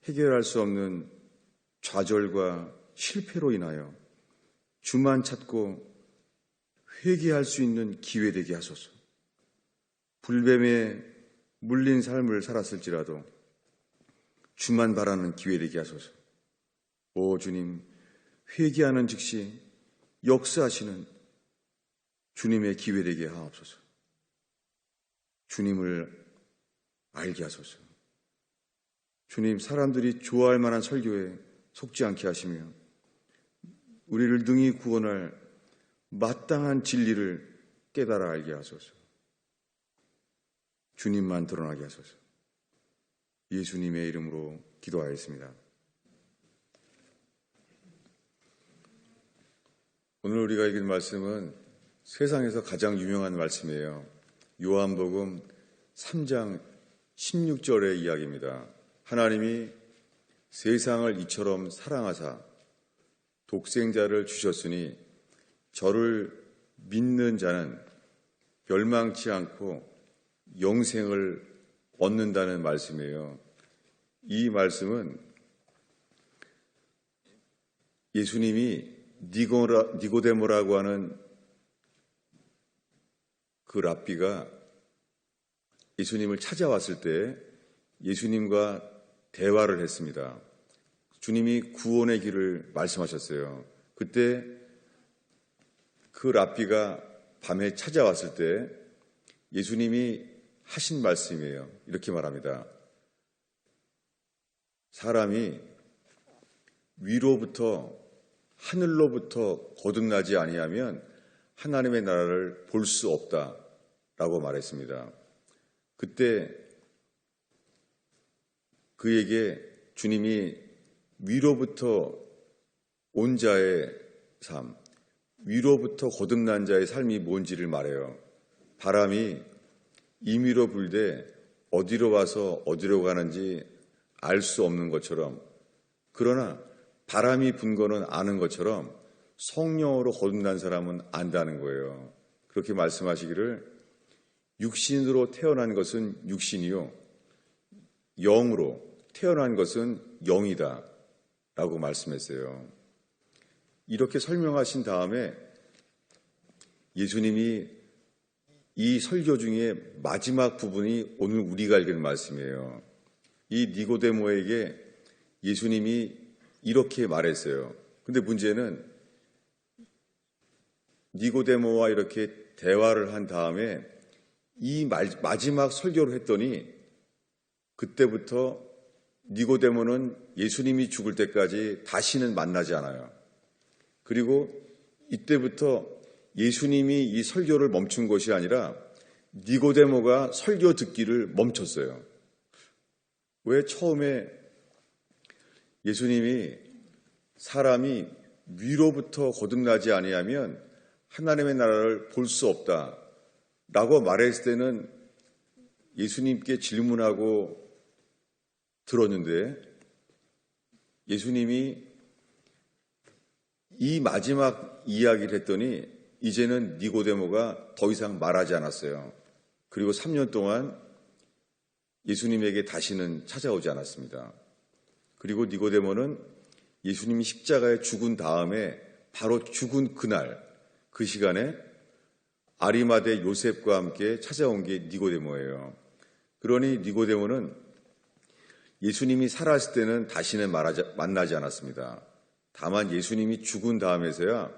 해결할 수 없는 좌절과 실패로 인하여 주만 찾고 회개할 수 있는 기회 되게 하소서. 불뱀에 물린 삶을 살았을지라도 주만 바라는 기회 되게 하소서. 오 주님, 회개하는 즉시 역사하시는 주님의 기회 되게 하옵소서. 주님을 알게 하소서. 주님, 사람들이 좋아할 만한 설교에 속지 않게 하시며 우리를 능히 구원할 마땅한 진리를 깨달아 알게 하소서. 주님만 드러나게 하소서. 예수님의 이름으로 기도하였습니다. 오늘 우리가 읽은 말씀은 세상에서 가장 유명한 말씀이에요. 요한복음 3장 16절의 이야기입니다. 하나님이 세상을 이처럼 사랑하사 독생자를 주셨으니 저를 믿는 자는 멸망치 않고 영생을 얻는다는 말씀이에요. 이 말씀은 예수님이 니고데모라고 하는 그 랍비가 예수님을 찾아왔을 때 예수님과 대화를 했습니다. 주님이 구원의 길을 말씀하셨어요. 그때 그 랍비가 밤에 찾아왔을 때 예수님이 하신 말씀이에요. 이렇게 말합니다. 사람이 위로부터 하늘로부터 거듭나지 아니하면 하나님의 나라를 볼 수 없다라고 말했습니다. 그때 그에게 주님이 위로부터 온 자의 삶, 위로부터 거듭난 자의 삶이 뭔지를 말해요. 바람이 임의로 불되 어디로 와서 어디로 가는지 알 수 없는 것처럼, 그러나 바람이 분 거는 아는 것처럼 성령으로 거듭난 사람은 안다는 거예요. 그렇게 말씀하시기를 육신으로 태어난 것은 육신이요 영으로 태어난 것은 영이다 라고 말씀했어요. 이렇게 설명하신 다음에 예수님이 이 설교 중에 마지막 부분이 오늘 우리가 읽은 말씀이에요. 이 니고데모에게 예수님이 이렇게 말했어요. 근데 문제는 니고데모와 이렇게 대화를 한 다음에 이 마지막 설교를 했더니 그때부터 니고데모는 예수님이 죽을 때까지 다시는 만나지 않아요. 그리고 이때부터 예수님이 이 설교를 멈춘 것이 아니라 니고데모가 설교 듣기를 멈췄어요. 왜? 처음에 예수님이 사람이 위로부터 거듭나지 아니하면 하나님의 나라를 볼 수 없다라고 말했을 때는 예수님께 질문하고 들었는데 예수님이 이 마지막 이야기를 했더니 이제는 니고데모가 더 이상 말하지 않았어요. 그리고 3년 동안 예수님에게 다시는 찾아오지 않았습니다. 그리고 니고데모는 예수님이 십자가에 죽은 다음에 바로 죽은 그날 그 시간에 아리마대 요셉과 함께 찾아온 게 니고데모예요. 그러니 니고데모는 예수님이 살아있을 때는 다시는 만나지 않았습니다. 다만 예수님이 죽은 다음에서야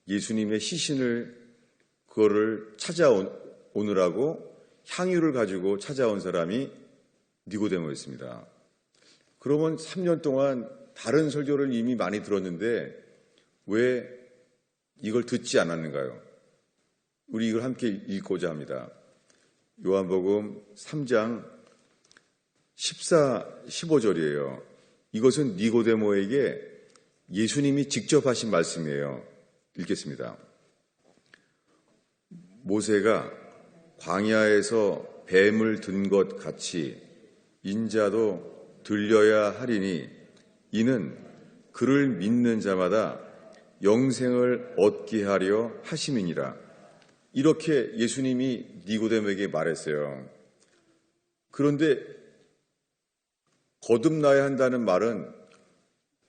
예수님의 시신을 그거를 찾아오느라고 향유를 가지고 찾아온 사람이 니고데모였습니다. 그러면 3년 동안 다른 설교를 이미 많이 들었는데 왜 이걸 듣지 않았는가요? 우리 이걸 함께 읽고자 합니다. 요한복음 3장 14, 15절이에요. 이것은 니고데모에게 예수님이 직접 하신 말씀이에요. 읽겠습니다. 모세가 광야에서 뱀을 든 것 같이 인자도 들려야 하리니 이는 그를 믿는 자마다 영생을 얻게 하려 하심이니라. 이렇게 예수님이 니고데모에게 말했어요. 그런데 거듭나야 한다는 말은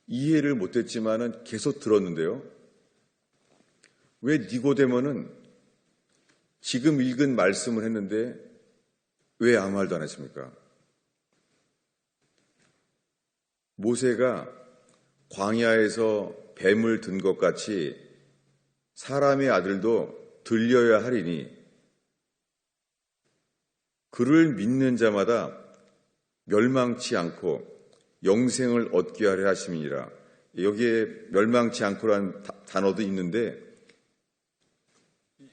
이해를 못했지만은 계속 들었는데요. 왜 니고데모는 지금 읽은 말씀을 했는데 왜 아무 말도 안 했습니까? 모세가 광야에서 뱀을 든 것 같이 사람의 아들도 들려야 하리니 그를 믿는 자마다 멸망치 않고 영생을 얻게 하려 하심이니라. 여기에 멸망치 않고라는 단어도 있는데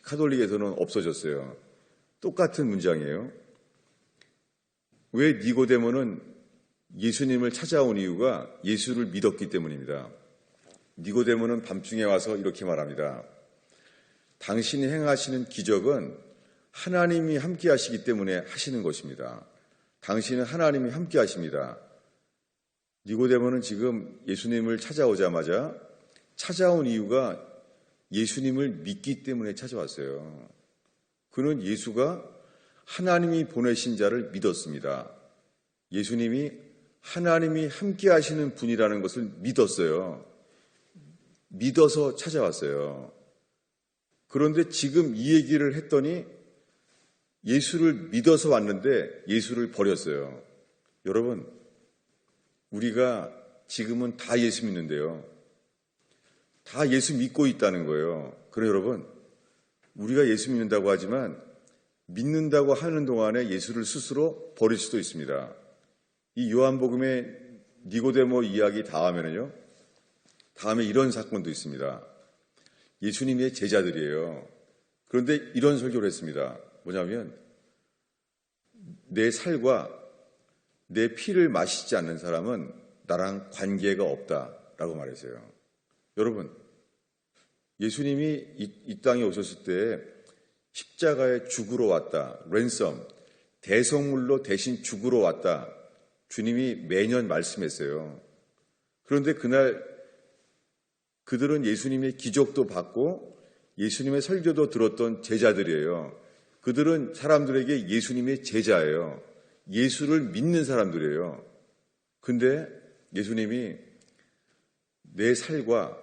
카톨릭에서는 없어졌어요. 똑같은 문장이에요. 왜 니고데모는 예수님을 찾아온 이유가 예수를 믿었기 때문입니다. 니고데모는 밤중에 와서 이렇게 말합니다. 당신이 행하시는 기적은 하나님이 함께 하시기 때문에 하시는 것입니다. 당신은 하나님이 함께 하십니다. 니고데모는 지금 예수님을 찾아오자마자 찾아온 이유가 예수님을 믿기 때문에 찾아왔어요. 그는 예수가 하나님이 보내신 자를 믿었습니다. 예수님이 하나님이 함께 하시는 분이라는 것을 믿었어요. 믿어서 찾아왔어요. 그런데 지금 이 얘기를 했더니 예수를 믿어서 왔는데 예수를 버렸어요. 여러분, 우리가 지금은 다 예수 믿는데요. 다 예수 믿고 있다는 거예요. 그래 여러분, 우리가 예수 믿는다고 하지만 믿는다고 하는 동안에 예수를 스스로 버릴 수도 있습니다. 이 요한복음의 니고데모 이야기 다음에는요. 다음에 이런 사건도 있습니다. 예수님의 제자들이에요. 그런데 이런 설교를 했습니다. 뭐냐면 내 살과 내 피를 마시지 않는 사람은 나랑 관계가 없다라고 말했어요. 여러분, 예수님이 이 땅에 오셨을 때 십자가에 죽으러 왔다. 랜섬, 대성물로 대신 죽으러 왔다. 주님이 매년 말씀했어요. 그런데 그날 그들은 예수님의 기적도 받고 예수님의 설교도 들었던 제자들이에요. 그들은 사람들에게 예수님의 제자예요. 예수를 믿는 사람들이에요. 근데 예수님이 내 살과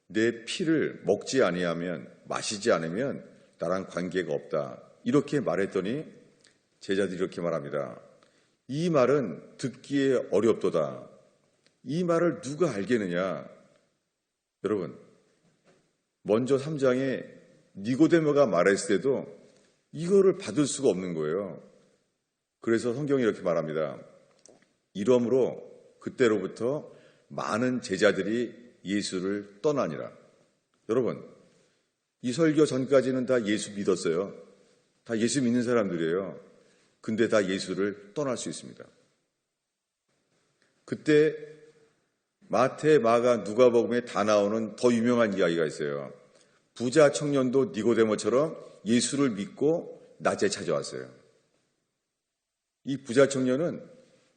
내 피를 먹지 아니하면 마시지 않으면 나랑 관계가 없다. 이렇게 말했더니 제자들이 이렇게 말합니다. 이 말은 듣기에 어렵도다. 이 말을 누가 알겠느냐? 여러분, 먼저 3장에 니고데모가 말했을 때도 이거를 받을 수가 없는 거예요. 그래서 성경이 이렇게 말합니다. 이러므로 그때로부터 많은 제자들이 예수를 떠나니라. 여러분, 이 설교 전까지는 다 예수 믿었어요. 다 예수 믿는 사람들이에요. 근데 다 예수를 떠날 수 있습니다. 그때 마태, 마가, 누가복음에 다 나오는 더 유명한 이야기가 있어요. 부자 청년도 니고데모처럼 예수를 믿고 낮에 찾아왔어요. 이 부자 청년은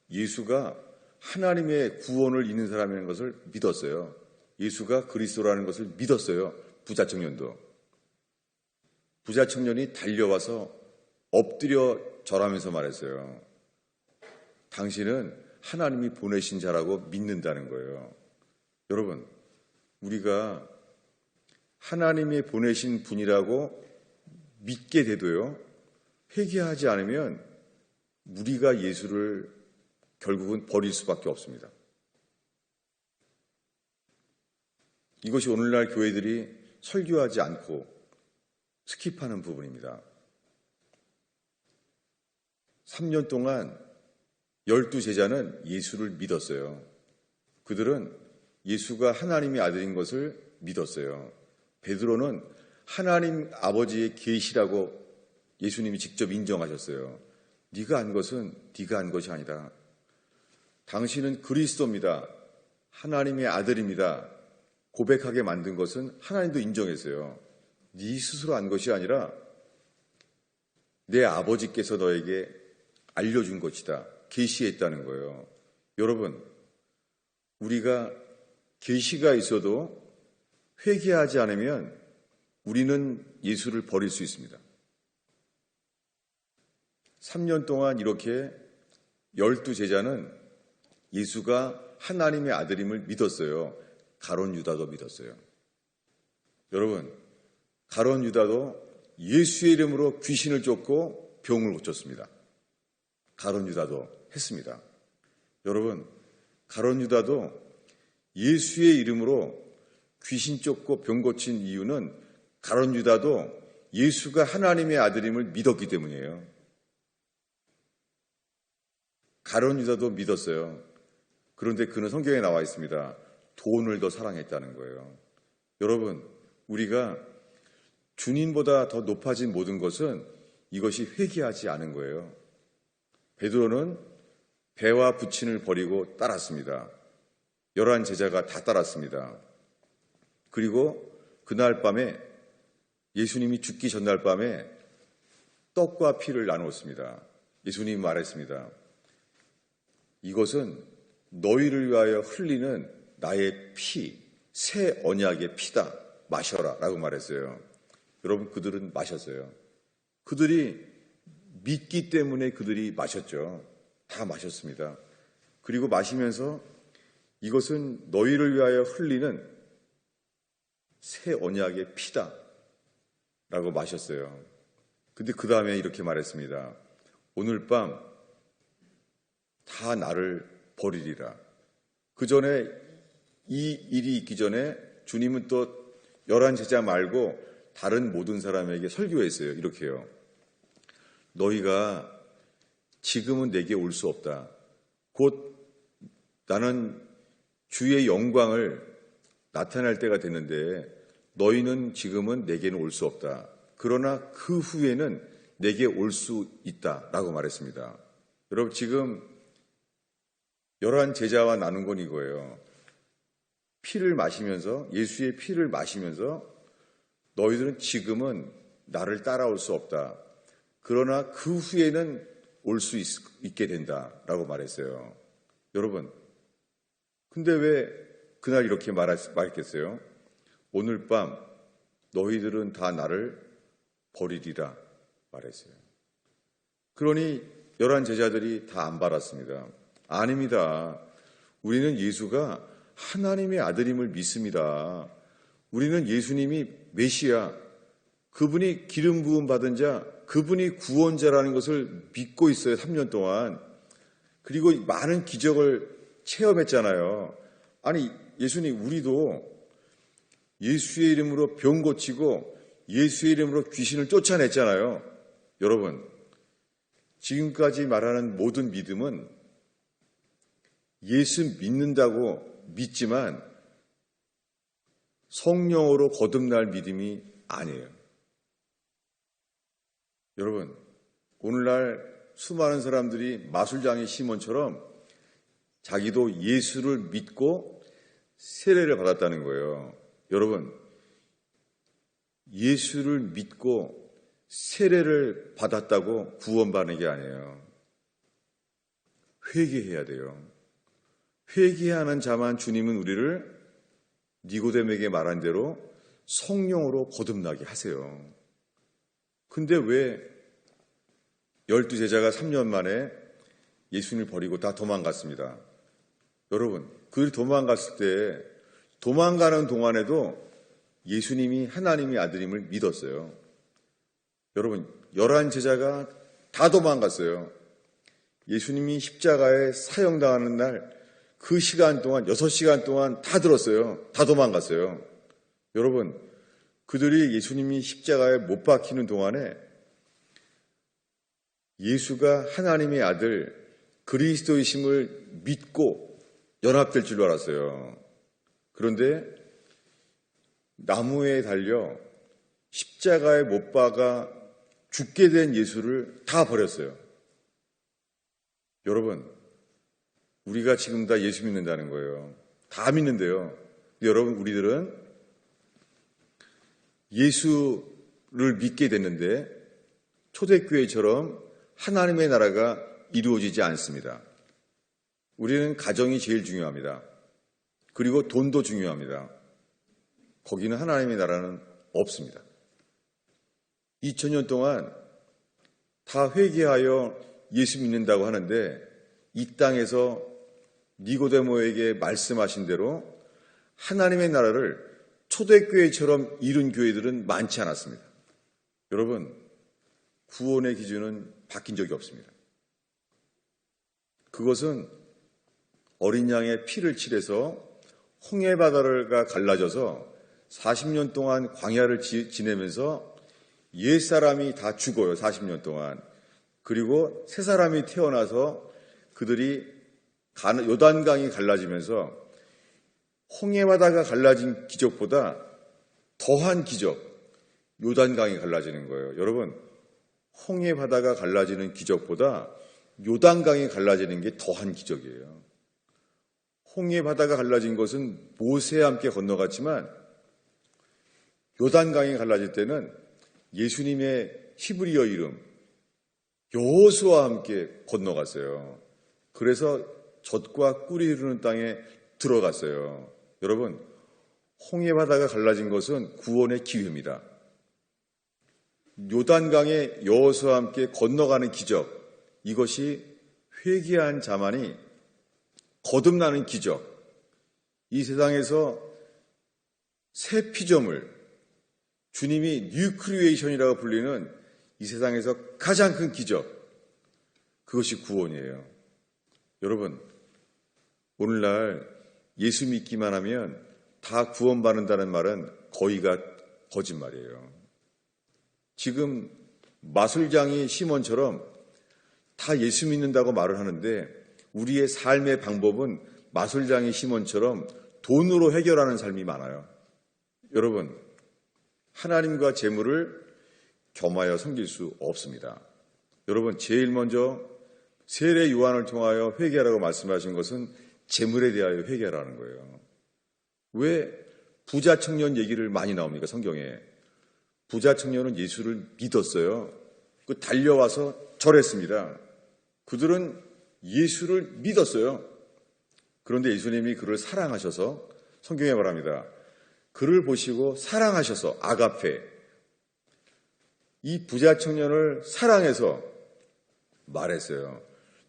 예수가 하나님의 구원을 잇는 사람이라는 것을 믿었어요. 예수가 그리스도라는 것을 믿었어요. 부자 청년도. 부자 청년이 달려와서 엎드려 절하면서 말했어요. 당신은 하나님이 보내신 자라고 믿는다는 거예요. 여러분, 우리가 하나님이 보내신 분이라고 믿게 돼도요, 회개하지 않으면 우리가 예수를 결국은 버릴 수밖에 없습니다. 이것이 오늘날 교회들이 설교하지 않고 스킵하는 부분입니다. 3년 동안 12제자는 예수를 믿었어요. 그들은 예수가 하나님의 아들인 것을 믿었어요. 베드로는 하나님 아버지의 계시라고 예수님이 직접 인정하셨어요. 네가 한 것은 네가 한 것이 아니다. 당신은 그리스도입니다. 하나님의 아들입니다. 고백하게 만든 것은 하나님도 인정했어요. 네 스스로 한 것이 아니라 내 아버지께서 너에게 알려준 것이다. 계시했다는 거예요. 여러분, 우리가 계시가 있어도 회개하지 않으면 우리는 예수를 버릴 수 있습니다. 3년 동안 이렇게 12제자는 예수가 하나님의 아들임을 믿었어요. 가룟 유다도 믿었어요. 여러분, 가룟 유다도 예수의 이름으로 귀신을 쫓고 병을 고쳤습니다. 가룟 유다도 했습니다. 여러분, 가룟 유다도 예수의 이름으로 귀신 쫓고 병 고친 이유는 가룟 유다도 예수가 하나님의 아들임을 믿었기 때문이에요. 가룟 유다도 믿었어요. 그런데 그는 성경에 나와 있습니다. 돈을 더 사랑했다는 거예요. 여러분, 우리가 주님보다 더 높아진 모든 것은 이것이 회개하지 않은 거예요. 베드로는 배와 부친을 버리고 따랐습니다. 11 제자가 다 따랐습니다. 그리고 그날 밤에 예수님이 죽기 전날 밤에 떡과 피를 나누었습니다. 예수님이 말했습니다. 이것은 너희를 위하여 흘리는 나의 피, 새 언약의 피다. 마셔라 라고 말했어요. 여러분, 그들은 마셨어요. 그들이 믿기 때문에 그들이 마셨죠. 다 마셨습니다. 그리고 마시면서 이것은 너희를 위하여 흘리는 새 언약의 피다 라고 마셨어요. 근데 그 다음에 이렇게 말했습니다. 오늘 밤 다 나를 버리리라. 그 전에 이 일이 있기 전에 주님은 또 11 제자 말고 다른 모든 사람에게 설교했어요. 이렇게요. 너희가 지금은 내게 올 수 없다. 곧 나는 주의 영광을 나타낼 때가 됐는데 너희는 지금은 내게는 올 수 없다. 그러나 그 후에는 내게 올 수 있다라고 말했습니다. 여러분, 지금 11 제자와 나눈 건 이거예요. 피를 마시면서, 예수의 피를 마시면서 너희들은 지금은 나를 따라올 수 없다. 그러나 그 후에는 올 수 있게 된다라고 말했어요. 여러분, 근데 왜 그날 이렇게 말했겠어요? 오늘 밤 너희들은 다 나를 버리리라 말했어요. 그러니 11 제자들이 다 안 받았습니다. 아닙니다. 우리는 예수가 하나님의 아들임을 믿습니다. 우리는 예수님이 메시아, 그분이 기름 부음 받은 자, 그분이 구원자라는 것을 믿고 있어요. 3년 동안. 그리고 많은 기적을 체험했잖아요. 아니, 예수님, 우리도 예수의 이름으로 병 고치고 예수의 이름으로 귀신을 쫓아냈잖아요. 여러분, 지금까지 말하는 모든 믿음은 예수 믿는다고 믿지만 성령으로 거듭날 믿음이 아니에요. 여러분, 오늘날 수많은 사람들이 마술장의 시몬처럼 자기도 예수를 믿고 세례를 받았다는 거예요. 여러분, 예수를 믿고 세례를 받았다고 구원받는 게 아니에요. 회개해야 돼요. 회개하는 자만 주님은 우리를 니고데모에게 말한 대로 성령으로 거듭나게 하세요. 근데 왜 12 제자가 3년 만에 예수님을 버리고 다 도망갔습니다. 여러분, 그들이 도망갔을 때 도망가는 동안에도 예수님이 하나님의 아들임을 믿었어요. 여러분, 11 제자가 다 도망갔어요. 예수님이 십자가에 사형당하는 날 그 시간 동안 6시간 동안 다 들었어요. 다 도망갔어요. 여러분, 그들이 예수님이 십자가에 못 박히는 동안에 예수가 하나님의 아들 그리스도이심을 믿고 연합될 줄 알았어요. 그런데 나무에 달려 십자가에 못 박아 죽게 된 예수를 다 버렸어요. 여러분, 우리가 지금 다 예수 믿는다는 거예요. 다 믿는데요. 여러분, 우리들은 예수를 믿게 됐는데 초대교회처럼 하나님의 나라가 이루어지지 않습니다. 우리는 가정이 제일 중요합니다. 그리고 돈도 중요합니다. 거기는 하나님의 나라는 없습니다. 2000년 동안 다 회개하여 예수 믿는다고 하는데 이 땅에서 니고데모에게 말씀하신 대로 하나님의 나라를 초대교회처럼 이룬 교회들은 많지 않았습니다. 여러분, 구원의 기준은 바뀐 적이 없습니다. 그것은 어린 양의 피를 칠해서 홍해바다가 갈라져서 40년 동안 광야를 지내면서 옛사람이 다 죽어요. 40년 동안. 그리고 새 사람이 태어나서 그들이 요단강이 갈라지면서 홍해바다가 갈라진 기적보다 더한 기적, 요단강이 갈라지는 거예요. 여러분, 홍해바다가 갈라지는 기적보다 요단강이 갈라지는 게 더한 기적이에요. 홍해바다가 갈라진 것은 모세와 함께 건너갔지만 요단강이 갈라질 때는 예수님의 히브리어 이름 여호수아와 함께 건너갔어요. 그래서 젖과 꿀이 흐르는 땅에 들어갔어요. 여러분, 홍해바다가 갈라진 것은 구원의 기회입니다. 요단강에 여호수아와 함께 건너가는 기적, 이것이 회개한 자만이 거듭나는 기적, 이 세상에서 새 피조물, 주님이 뉴 크리에이션이라고 불리는 이 세상에서 가장 큰 기적, 그것이 구원이에요. 여러분, 오늘날 예수 믿기만 하면 다 구원받는다는 말은 거의가 거짓말이에요. 지금 마술장이 시몬처럼 다 예수 믿는다고 말을 하는데 우리의 삶의 방법은 마술장이 시몬처럼 돈으로 해결하는 삶이 많아요. 여러분, 하나님과 재물을 겸하여 섬길 수 없습니다. 여러분, 제일 먼저 세례 요한을 통하여 회개하라고 말씀하신 것은 재물에 대하여 회개하라는 거예요. 왜 부자 청년 얘기를 많이 나옵니까? 성경에. 부자 청년은 예수를 믿었어요. 그 달려와서 절했습니다. 그들은 예수를 믿었어요. 그런데 예수님이 그를 사랑하셔서 성경에 말합니다. 그를 보시고 사랑하셔서 아가페, 이 부자 청년을 사랑해서 말했어요.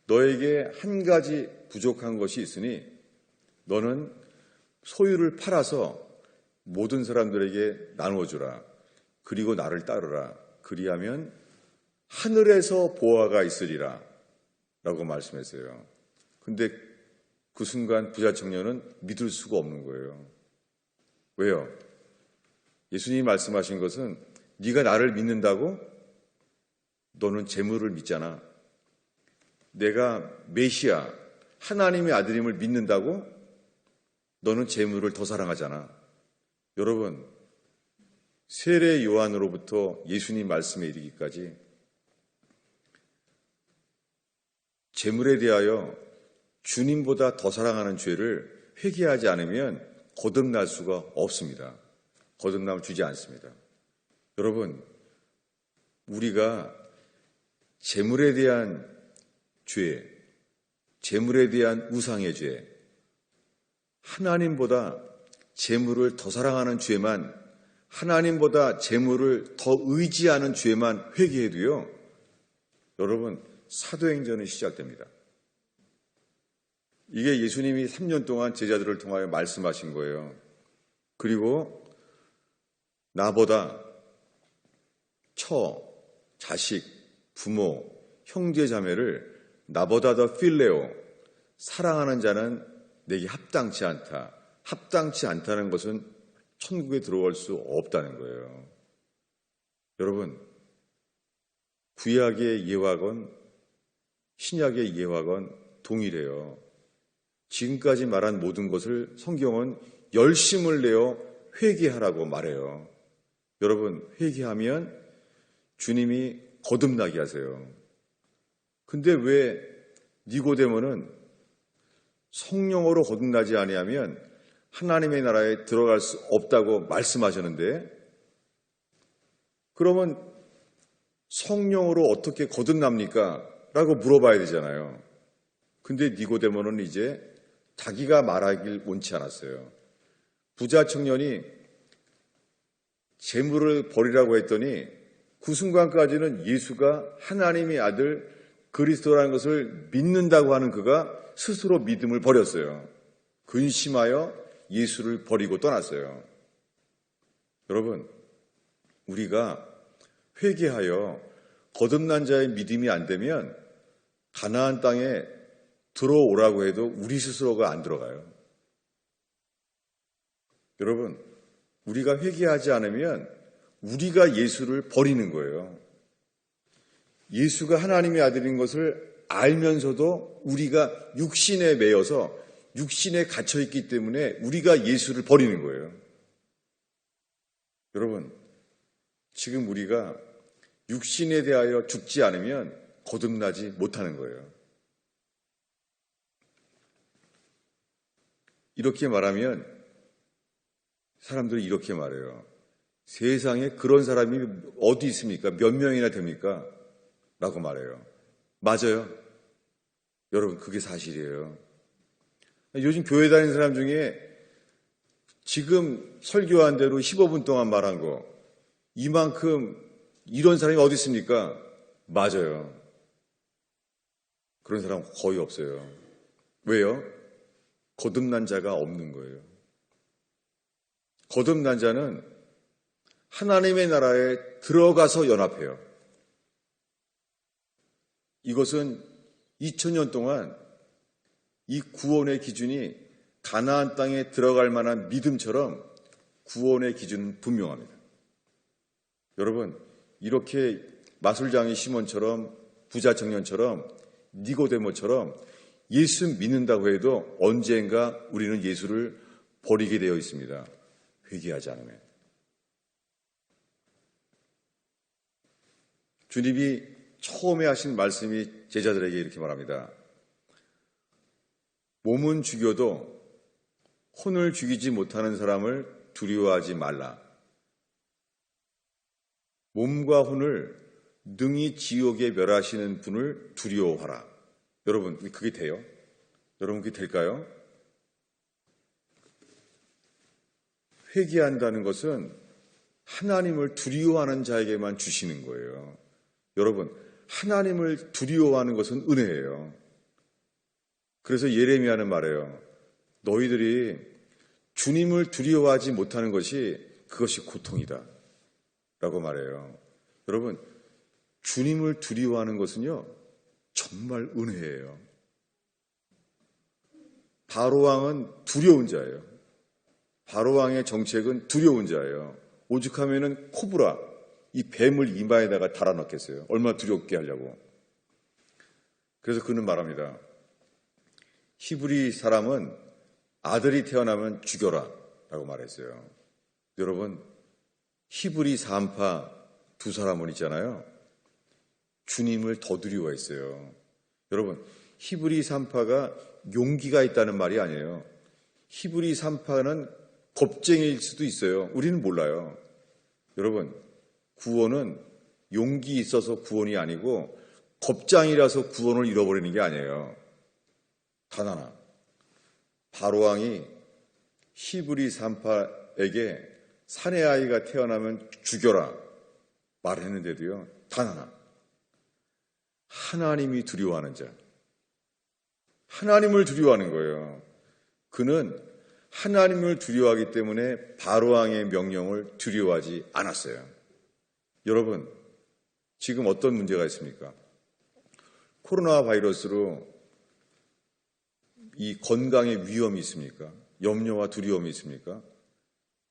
너에게 한 가지 부족한 것이 있으니 너는 소유를 팔아서 모든 사람들에게 나누어주라. 그리고 나를 따르라. 그리하면 하늘에서 보화가 있으리라. 라고 말씀했어요. 근데 그 순간 부자 청년은 믿을 수가 없는 거예요. 왜요? 예수님이 말씀하신 것은 네가 나를 믿는다고? 너는 재물을 믿잖아. 내가 메시아, 하나님의 아들임을 믿는다고? 너는 재물을 더 사랑하잖아. 여러분, 세례 요한으로부터 예수님 말씀에 이르기까지 재물에 대하여 주님보다 더 사랑하는 죄를 회개하지 않으면 거듭날 수가 없습니다. 거듭남을 주지 않습니다. 여러분, 우리가 재물에 대한 죄, 재물에 대한 우상의 죄, 하나님보다 재물을 더 사랑하는 죄만, 하나님보다 재물을 더 의지하는 죄만 회개해도요, 여러분, 사도행전이 시작됩니다. 이게 예수님이 3년 동안 제자들을 통하여 말씀하신 거예요. 그리고 나보다 처, 자식, 부모, 형제, 자매를 나보다 더 필레오, 사랑하는 자는 내게 합당치 않다. 합당치 않다는 것은 천국에 들어갈 수 없다는 거예요. 여러분, 구약의 예화건 신약의 예화건 동일해요. 지금까지 말한 모든 것을 성경은 열심을 내어 회개하라고 말해요. 여러분, 회개하면 주님이 거듭나게 하세요. 근데 왜 니고데모는 성령으로 거듭나지 아니하면 하나님의 나라에 들어갈 수 없다고 말씀하셨는데, 그러면 성령으로 어떻게 거듭납니까? 라고 물어봐야 되잖아요. 근데 니고데모는 이제 자기가 말하길 원치 않았어요. 부자 청년이 재물을 버리라고 했더니 그 순간까지는 예수가 하나님의 아들 그리스도라는 것을 믿는다고 하는 그가 스스로 믿음을 버렸어요. 근심하여 예수를 버리고 떠났어요. 여러분, 우리가 회개하여 거듭난 자의 믿음이 안 되면 가나안 땅에 들어오라고 해도 우리 스스로가 안 들어가요. 여러분, 우리가 회개하지 않으면 우리가 예수를 버리는 거예요. 예수가 하나님의 아들인 것을 알면서도 우리가 육신에 매여서 육신에 갇혀있기 때문에 우리가 예수를 버리는 거예요. 여러분, 지금 우리가 육신에 대하여 죽지 않으면 거듭나지 못하는 거예요. 이렇게 말하면 사람들이 이렇게 말해요. 세상에 그런 사람이 어디 있습니까? 몇 명이나 됩니까? 라고 말해요. 맞아요. 여러분, 그게 사실이에요. 요즘 교회 다니는 사람 중에 지금 설교한 대로 15분 동안 말한 거, 이만큼 이런 사람이 어디 있습니까? 맞아요. 그런 사람 거의 없어요. 왜요? 거듭난 자가 없는 거예요. 거듭난 자는 하나님의 나라에 들어가서 연합해요. 이것은 2000년 동안 이 구원의 기준이 가나안 땅에 들어갈 만한 믿음처럼 구원의 기준은 분명합니다. 여러분, 이렇게 마술장이 시몬처럼 부자 청년처럼 니고데모처럼 예수 믿는다고 해도 언젠가 우리는 예수를 버리게 되어 있습니다. 회개하지 않으면. 주님이 처음에 하신 말씀이 제자들에게 이렇게 말합니다. 몸은 죽여도 혼을 죽이지 못하는 사람을 두려워하지 말라. 몸과 혼을 능히 지옥에 멸하시는 분을 두려워하라. 여러분, 그게 돼요? 여러분, 그게 될까요? 회개한다는 것은 하나님을 두려워하는 자에게만 주시는 거예요. 여러분, 하나님을 두려워하는 것은 은혜예요. 그래서 예레미야는 말해요. 너희들이 주님을 두려워하지 못하는 것이 그것이 고통이다 라고 말해요. 여러분, 주님을 두려워하는 것은요 정말 은혜예요. 바로왕은 두려운 자예요. 바로왕의 정책은 두려운 자예요. 오죽하면은 코브라, 이 뱀을 이마에다가 달아넣겠어요. 얼마나 두렵게 하려고. 그래서 그는 말합니다. 히브리 사람은 아들이 태어나면 죽여라 라고 말했어요. 여러분, 히브리 산파 두 사람은 있잖아요. 주님을 더 두려워했어요. 여러분, 히브리 산파가 용기가 있다는 말이 아니에요. 히브리 산파는 겁쟁이일 수도 있어요. 우리는 몰라요. 여러분, 구원은 용기 있어서 구원이 아니고 겁장이라서 구원을 잃어버리는 게 아니에요. 단 하나. 바로왕이 히브리 산파에게 사내 아이가 태어나면 죽여라 말했는데도요. 단 하나. 하나님이 두려워하는 자. 하나님을 두려워하는 거예요. 그는 하나님을 두려워하기 때문에 바로왕의 명령을 두려워하지 않았어요. 여러분, 지금 어떤 문제가 있습니까? 코로나 바이러스로 이 건강에 위험이 있습니까? 염려와 두려움이 있습니까?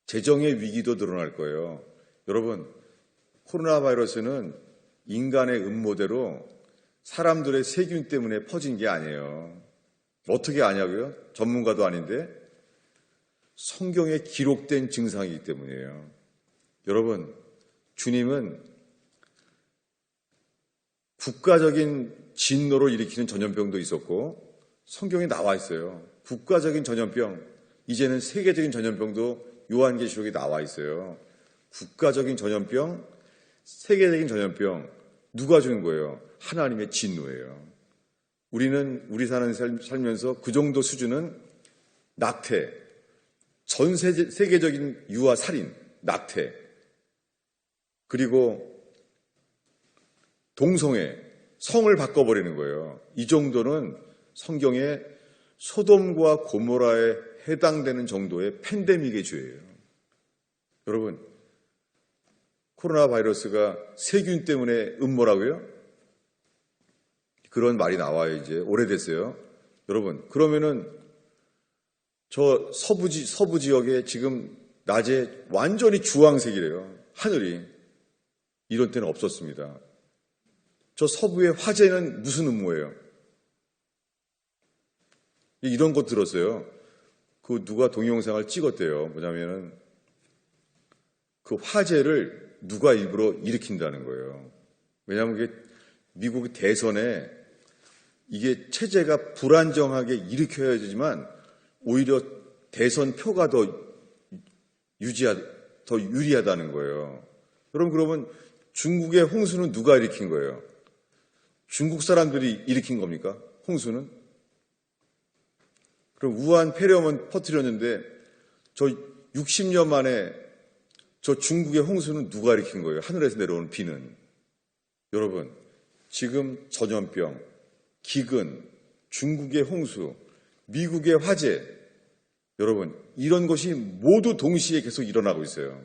재정의 위기도 늘어날 거예요. 여러분, 코로나 바이러스는 인간의 음모대로 사람들의 세균 때문에 퍼진 게 아니에요. 어떻게 아냐고요? 전문가도 아닌데 성경에 기록된 증상이기 때문이에요. 여러분, 주님은 국가적인 진노로 일으키는 전염병도 있었고 성경에 나와 있어요. 국가적인 전염병, 이제는 세계적인 전염병도 요한계시록에 나와 있어요. 국가적인 전염병, 세계적인 전염병, 누가 주는 거예요? 하나님의 진노예요. 우리 사는 살면서 그 정도 수준은 낙태, 전 세계적인 유아 살인, 낙태, 그리고 동성애, 성을 바꿔버리는 거예요. 이 정도는 성경에 소돔과 고모라에 해당되는 정도의 팬데믹의 죄예요. 여러분, 코로나 바이러스가 세균 때문에 음모라고요? 그런 말이 나와요. 이제 오래됐어요. 여러분, 그러면은 저 서부 지역에 지금 낮에 완전히 주황색이래요. 하늘이. 이런 때는 없었습니다. 저 서부의 화재는 무슨 음모예요? 이런 거 들었어요. 그 누가 동영상을 찍었대요. 뭐냐면은 그 화재를 누가 일부러 일으킨다는 거예요. 왜냐하면 이게 미국 대선에 이게 체제가 불안정하게 일으켜야 되지만 오히려 대선 표가 더 유리하다는 거예요. 여러분, 그러면 중국의 홍수는 누가 일으킨 거예요? 중국 사람들이 일으킨 겁니까? 홍수는? 그럼 우한 폐렴은 퍼뜨렸는데 저 60년 만에 저 중국의 홍수는 누가 일으킨 거예요? 하늘에서 내려오는 비는. 여러분, 지금 전염병, 기근, 중국의 홍수, 미국의 화재, 여러분, 이런 것이 모두 동시에 계속 일어나고 있어요.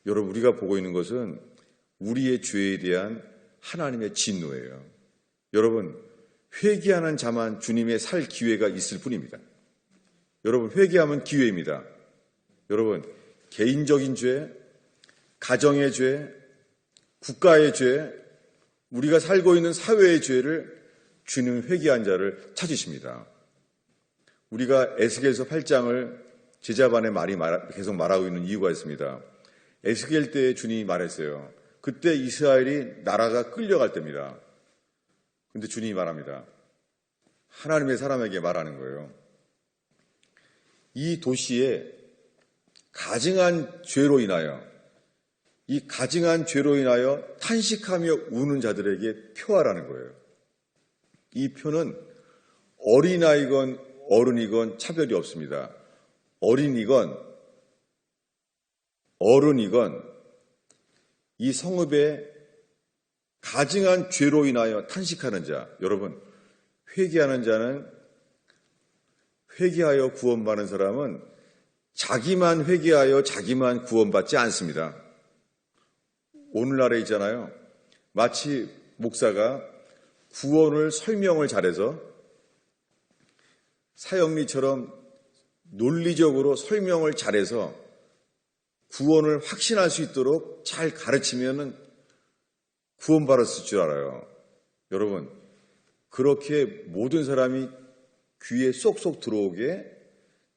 여러분, 우리가 보고 있는 것은 우리의 죄에 대한 하나님의 진노예요. 여러분, 회개하는 자만 주님의 살 기회가 있을 뿐입니다. 여러분, 회개하면 기회입니다. 여러분, 개인적인 죄, 가정의 죄, 국가의 죄, 우리가 살고 있는 사회의 죄를 주님은 회개한 자를 찾으십니다. 우리가 에스겔서 8장을 제자반에 계속 말하고 있는 이유가 있습니다. 에스겔 때 주님이 말했어요. 그때 이스라엘이 나라가 끌려갈 때입니다. 근데 주님이 말합니다. 하나님의 사람에게 말하는 거예요. 이 도시에 가증한 죄로 인하여 탄식하며 우는 자들에게 표하라는 거예요. 이 표는 어린아이건 어른이건 차별이 없습니다. 어린이건 어른이건 이 성읍에 가증한 죄로 인하여 탄식하는 자, 여러분, 회개하는 자는, 회개하여 구원받는 사람은 자기만 회개하여 자기만 구원받지 않습니다. 오늘날에 있잖아요. 마치 목사가 구원을 설명을 잘해서 사형리처럼 논리적으로 설명을 잘해서 구원을 확신할 수 있도록 잘 가르치면은 구원받았을 줄 알아요. 여러분, 그렇게 모든 사람이 귀에 쏙쏙 들어오게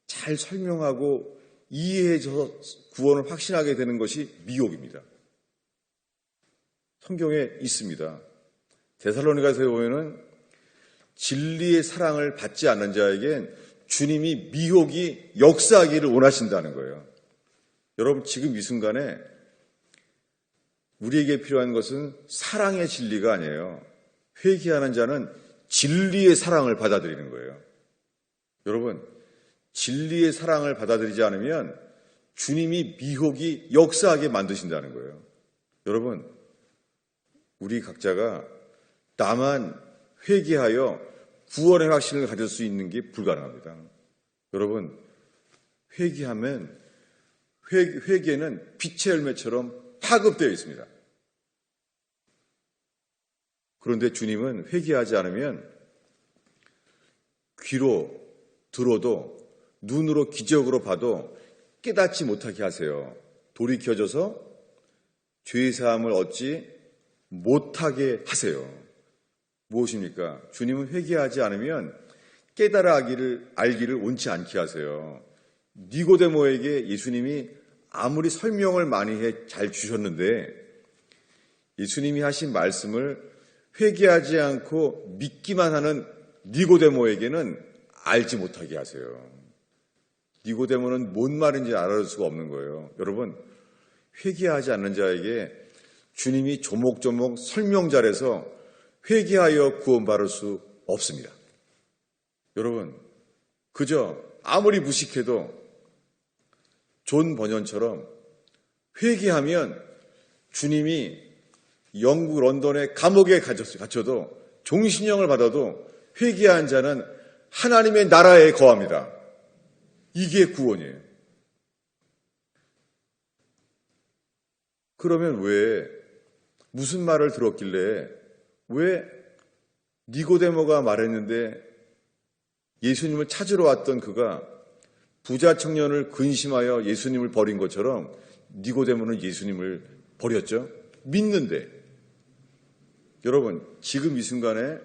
잘 설명하고 이해해서 구원을 확신하게 되는 것이 미혹입니다. 성경에 있습니다. 데살로니가서에 보면은 진리의 사랑을 받지 않는 자에겐 주님이 미혹이 역사하기를 원하신다는 거예요. 여러분, 지금 이 순간에 우리에게 필요한 것은 사랑의 진리가 아니에요. 회개하는 자는 진리의 사랑을 받아들이는 거예요. 여러분, 진리의 사랑을 받아들이지 않으면 주님이 미혹이 역사하게 만드신다는 거예요. 여러분, 우리 각자가 나만 회개하여 구원의 확신을 가질 수 있는 게 불가능합니다. 여러분, 회개하면 회개는 빛의 열매처럼 파급되어 있습니다. 그런데 주님은 회개하지 않으면 귀로 들어도 눈으로 기적으로 봐도 깨닫지 못하게 하세요. 돌이켜져서 죄사함을 얻지 못하게 하세요. 무엇입니까? 주님은 회개하지 않으면 깨달아 알기를 원치 않게 하세요. 니고데모에게 예수님이 아무리 설명을 많이 잘 주셨는데 예수님이 하신 말씀을 회개하지 않고 믿기만 하는 니고데모에게는 알지 못하게 하세요. 니고데모는 뭔 말인지 알아볼 수가 없는 거예요. 여러분, 회개하지 않는 자에게 주님이 조목조목 설명 잘해서 회개하여 구원받을 수 없습니다. 여러분, 그저 아무리 무식해도 존 버년처럼 회개하면 주님이 영국 런던의 감옥에 갇혀도 종신형을 받아도 회개한 자는 하나님의 나라에 거합니다. 이게 구원이에요. 그러면 왜 무슨 말을 들었길래 왜 니고데모가 말했는데 예수님을 찾으러 왔던 그가 부자 청년을 근심하여 예수님을 버린 것처럼 니고데모는 예수님을 버렸죠? 믿는데. 여러분, 지금 이 순간에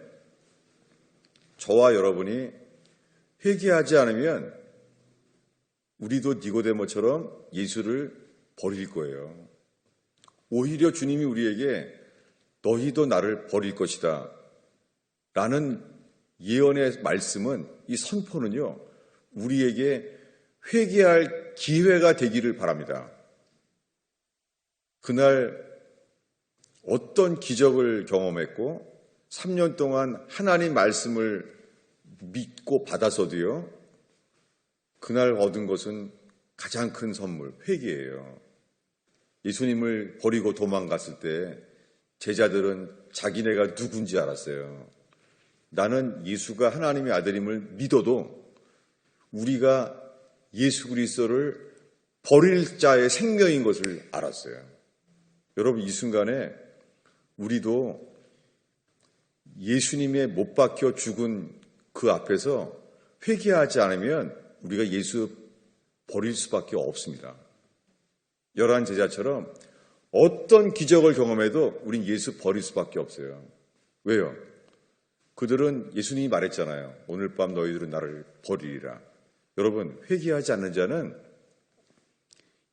저와 여러분이 회개하지 않으면 우리도 니고데모처럼 예수를 버릴 거예요. 오히려 주님이 우리에게 너희도 나를 버릴 것이다 라는 예언의 말씀은, 이 선포는요, 우리에게 회개할 기회가 되기를 바랍니다. 그날 어떤 기적을 경험했고 3년 동안 하나님 말씀을 믿고 받아서도요, 그날 얻은 것은 가장 큰 선물, 회개예요. 예수님을 버리고 도망갔을 때 제자들은 자기네가 누군지 알았어요. 나는 예수가 하나님의 아들임을 믿어도 우리가 예수 그리스도를 버릴 자의 생명인 것을 알았어요. 여러분, 이 순간에 우리도 예수님의 못 박혀 죽은 그 앞에서 회개하지 않으면 우리가 예수 버릴 수밖에 없습니다. 열한 제자처럼 어떤 기적을 경험해도 우린 예수 버릴 수밖에 없어요. 왜요? 그들은 예수님이 말했잖아요. 오늘 밤 너희들은 나를 버리리라. 여러분, 회개하지 않는 자는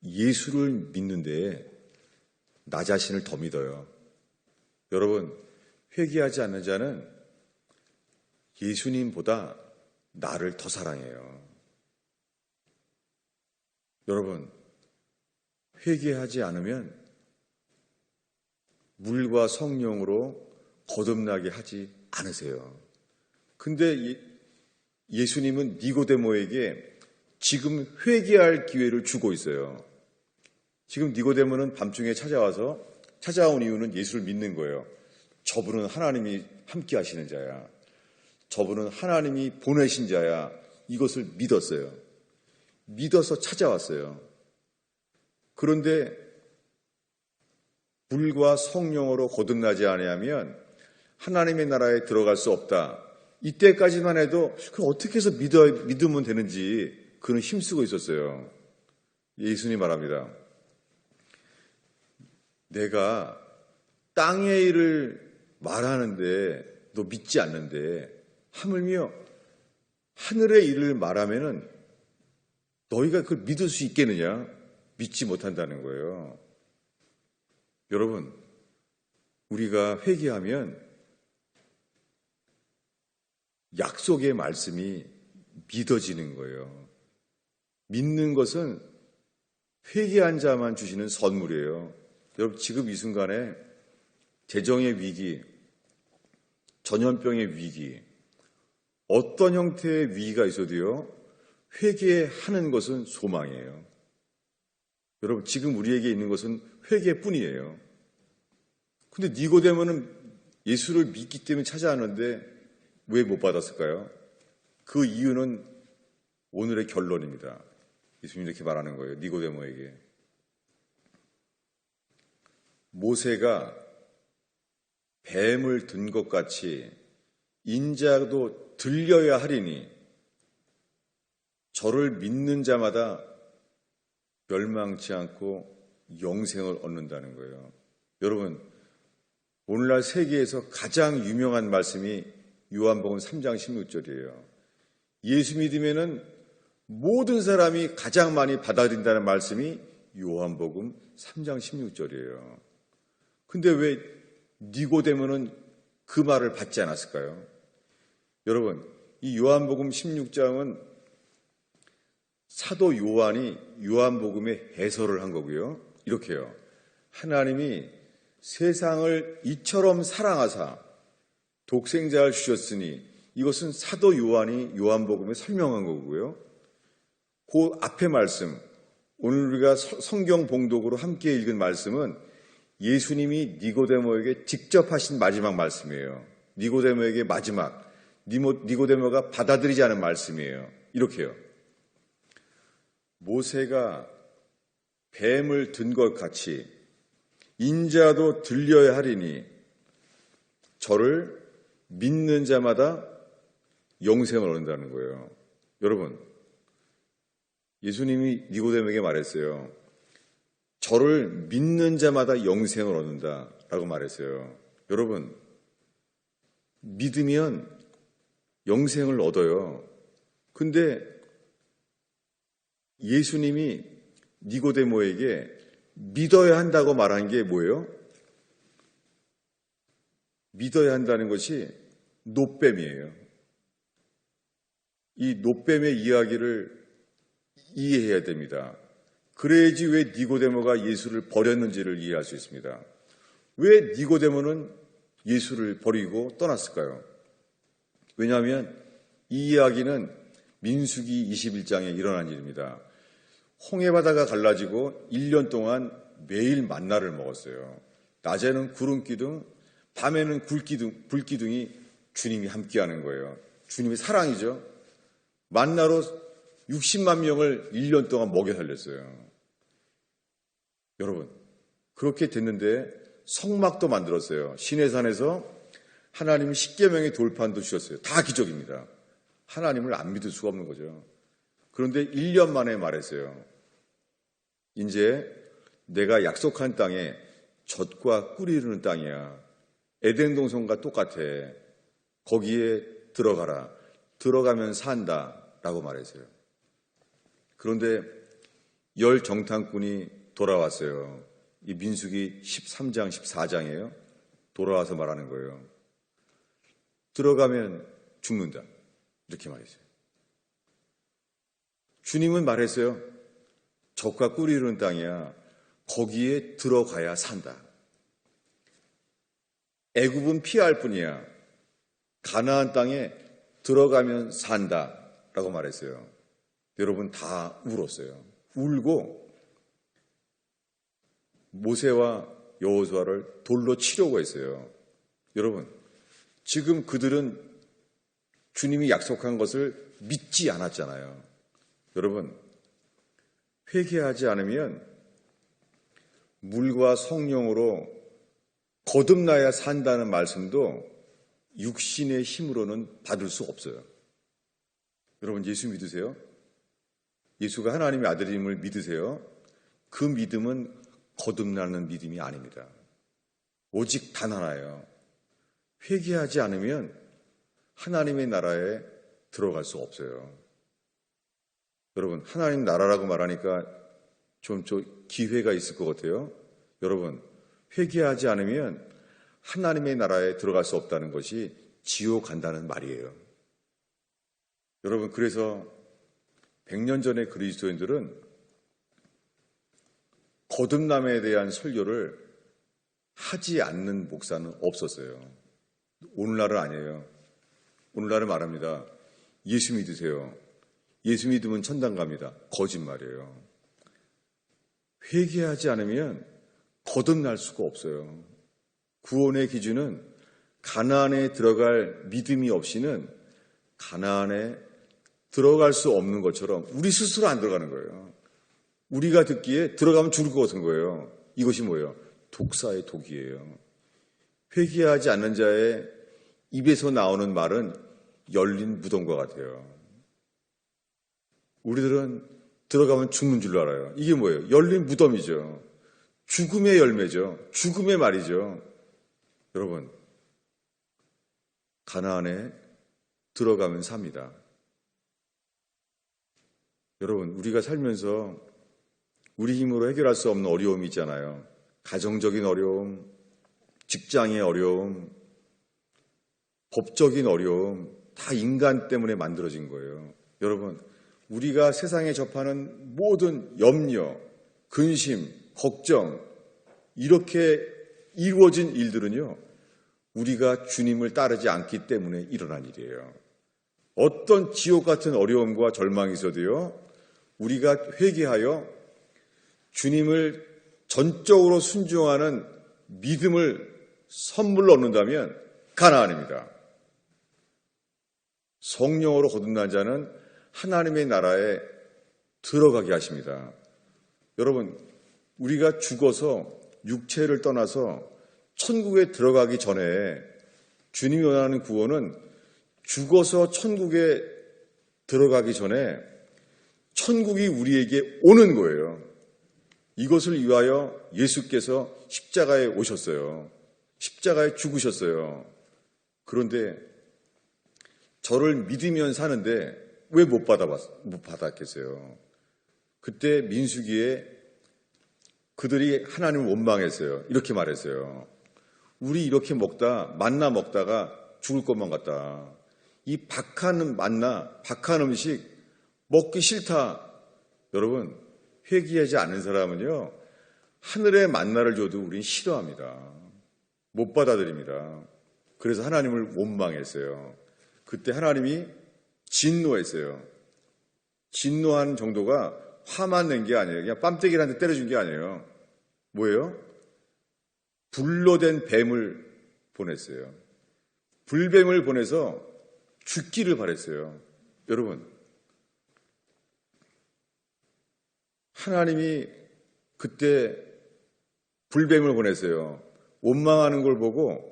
예수를 믿는데 나 자신을 더 믿어요. 여러분, 회개하지 않는 자는 예수님보다 나를 더 사랑해요. 여러분, 회개하지 않으면 물과 성령으로 거듭나게 하지 않으세요. 근데 예수님은 니고데모에게 지금 회개할 기회를 주고 있어요. 지금 니고데모는 밤중에 찾아온 이유는 예수를 믿는 거예요. 저분은 하나님이 함께 하시는 자야. 저분은 하나님이 보내신 자야. 이것을 믿었어요. 믿어서 찾아왔어요. 그런데 물과 성령으로 거듭나지 아니하면 하나님의 나라에 들어갈 수 없다. 이때까지만 해도 그럼 어떻게 해서 믿으면 되는지 그는 힘쓰고 있었어요. 예수님이 말합니다. 내가 땅의 일을 말하는데 너 믿지 않는데 하물며 하늘의 일을 말하면은 너희가 그걸 믿을 수 있겠느냐? 믿지 못한다는 거예요. 여러분, 우리가 회개하면 약속의 말씀이 믿어지는 거예요. 믿는 것은 회개한 자만 주시는 선물이에요. 여러분, 지금 이 순간에 재정의 위기, 전염병의 위기, 어떤 형태의 위기가 있어도요, 회개하는 것은 소망이에요. 여러분, 지금 우리에게 있는 것은 회개뿐이에요. 근데 니고데모는 예수를 믿기 때문에 찾아왔는데 왜 못 받았을까요? 그 이유는 오늘의 결론입니다. 예수님이 이렇게 말하는 거예요. 니고데모에게. 모세가 뱀을 든 것 같이 인자도 들려야 하리니 저를 믿는 자마다 멸망치 않고 영생을 얻는다는 거예요. 여러분, 오늘날 세계에서 가장 유명한 말씀이 요한복음 3장 16절이에요. 예수 믿으면은 모든 사람이 가장 많이 받아들인다는 말씀이 요한복음 3장 16절이에요. 근데 왜 니고데모는 그 말을 받지 않았을까요? 여러분, 이 요한복음 16장은 사도 요한이 요한복음의 해설을 한 거고요. 이렇게요. 하나님이 세상을 이처럼 사랑하사 독생자를 주셨으니, 이것은 사도 요한이 요한복음에 설명한 거고요. 그 앞에 말씀, 오늘 우리가 성경 봉독으로 함께 읽은 말씀은 예수님이 니고데모에게 직접 하신 마지막 말씀이에요. 니고데모에게 마지막, 니고데모가 받아들이지 않은 말씀이에요. 이렇게요. 모세가 뱀을 든 것 같이 인자도 들려야 하리니 저를 믿는 자마다 영생을 얻는다는 거예요. 여러분, 예수님이 니고데모에게 말했어요. 저를 믿는 자마다 영생을 얻는다라고 말했어요. 여러분, 믿으면 영생을 얻어요. 근데 예수님이 니고데모에게 믿어야 한다고 말한 게 뭐예요? 믿어야 한다는 것이 놋뱀이에요. 이 놋뱀의 이야기를 이해해야 됩니다. 그래야지 왜 니고데모가 예수를 버렸는지를 이해할 수 있습니다. 왜 니고데모는 예수를 버리고 떠났을까요? 왜냐하면 이 이야기는 민수기 21장에 일어난 일입니다. 홍해바다가 갈라지고 1년 동안 매일 만나를 먹었어요. 낮에는 구름기둥, 밤에는 불기둥이 주님이 함께하는 거예요. 주님의 사랑이죠. 만나로 60만 명을 1년 동안 먹여 살렸어요. 여러분, 그렇게 됐는데 성막도 만들었어요. 시내산에서 하나님이 십계명의 돌판도 주셨어요. 다 기적입니다. 하나님을 안 믿을 수가 없는 거죠. 그런데 1년 만에 말했어요. 이제 내가 약속한 땅에 젖과 꿀이 흐르는 땅이야. 에덴 동산과 똑같아. 거기에 들어가라. 들어가면 산다. 라고 말했어요. 그런데 열 정탐꾼이 돌아왔어요. 이 민수기 13장, 14장이에요. 돌아와서 말하는 거예요. 들어가면 죽는다. 이렇게 말했어요. 주님은 말했어요. 젖과 꿀이 흐르는 땅이야. 거기에 들어가야 산다. 애굽은 피할 뿐이야. 가나안 땅에 들어가면 산다. 라고 말했어요. 여러분 다 울었어요. 울고 모세와 여호수아를 돌로 치려고 했어요. 여러분, 지금 그들은 주님이 약속한 것을 믿지 않았잖아요. 여러분, 회개하지 않으면 물과 성령으로 거듭나야 산다는 말씀도 육신의 힘으로는 받을 수 없어요. 여러분, 예수 믿으세요? 예수가 하나님의 아들임을 믿으세요? 그 믿음은 거듭나는 믿음이 아닙니다. 오직 단 하나예요. 회개하지 않으면 하나님의 나라에 들어갈 수 없어요. 여러분, 하나님 나라라고 말하니까 좀 기회가 있을 것 같아요. 여러분, 회개하지 않으면 하나님의 나라에 들어갈 수 없다는 것이 지옥 간다는 말이에요. 여러분, 그래서 100년 전의 그리스도인들은 거듭남에 대한 설교를 하지 않는 목사는 없었어요. 오늘날은 아니에요. 오늘날은 말합니다. 예수 믿으세요. 예수 믿으면 천당 갑니다. 거짓말이에요. 회개하지 않으면 거듭날 수가 없어요. 구원의 기준은 가나안에 들어갈 믿음이 없이는 가나안에 들어갈 수 없는 것처럼 우리 스스로 안 들어가는 거예요. 우리가 듣기에 들어가면 죽을 것 같은 거예요. 이것이 뭐예요? 독사의 독이에요. 회개하지 않는 자의 입에서 나오는 말은 열린 무덤과 같아요. 우리들은 들어가면 죽는 줄 알아요. 이게 뭐예요? 열린 무덤이죠. 죽음의 열매죠. 죽음의 말이죠. 여러분, 가나안에 들어가면 삽니다. 여러분, 우리가 살면서 우리 힘으로 해결할 수 없는 어려움이 있잖아요. 가정적인 어려움, 직장의 어려움, 법적인 어려움, 다 인간 때문에 만들어진 거예요. 여러분, 우리가 세상에 접하는 모든 염려, 근심, 걱정, 이렇게 이루어진 일들은요, 우리가 주님을 따르지 않기 때문에 일어난 일이에요. 어떤 지옥 같은 어려움과 절망이 있어도요, 우리가 회개하여 주님을 전적으로 순종하는 믿음을 선물로 얻는다면 가나안입니다. 성령으로 거듭난 자는 하나님의 나라에 들어가게 하십니다. 여러분, 우리가 죽어서 육체를 떠나서 천국에 들어가기 전에 주님이 원하는 구원은 죽어서 천국에 들어가기 전에 천국이 우리에게 오는 거예요. 이것을 위하여 예수께서 십자가에 오셨어요. 십자가에 죽으셨어요. 그런데 저를 믿으면 사는데 왜 못 받았겠어요? 그때 민수기에 그들이 하나님을 원망했어요. 이렇게 말했어요. 우리 이렇게 만나 먹다가 죽을 것만 같다. 이 박한 만나, 박한 음식 먹기 싫다. 여러분, 회개하지 않는 사람은요, 하늘의 만나를 줘도 우린 싫어합니다. 못 받아들입니다. 그래서 하나님을 원망했어요. 그때 하나님이 진노했어요. 진노한 정도가 화만 낸 게 아니에요. 그냥 뺨때기를 때려준 게 아니에요. 뭐예요? 불로 된 뱀을 보냈어요. 불뱀을 보내서 죽기를 바랬어요. 여러분, 하나님이 그때 불뱀을 보냈어요. 원망하는 걸 보고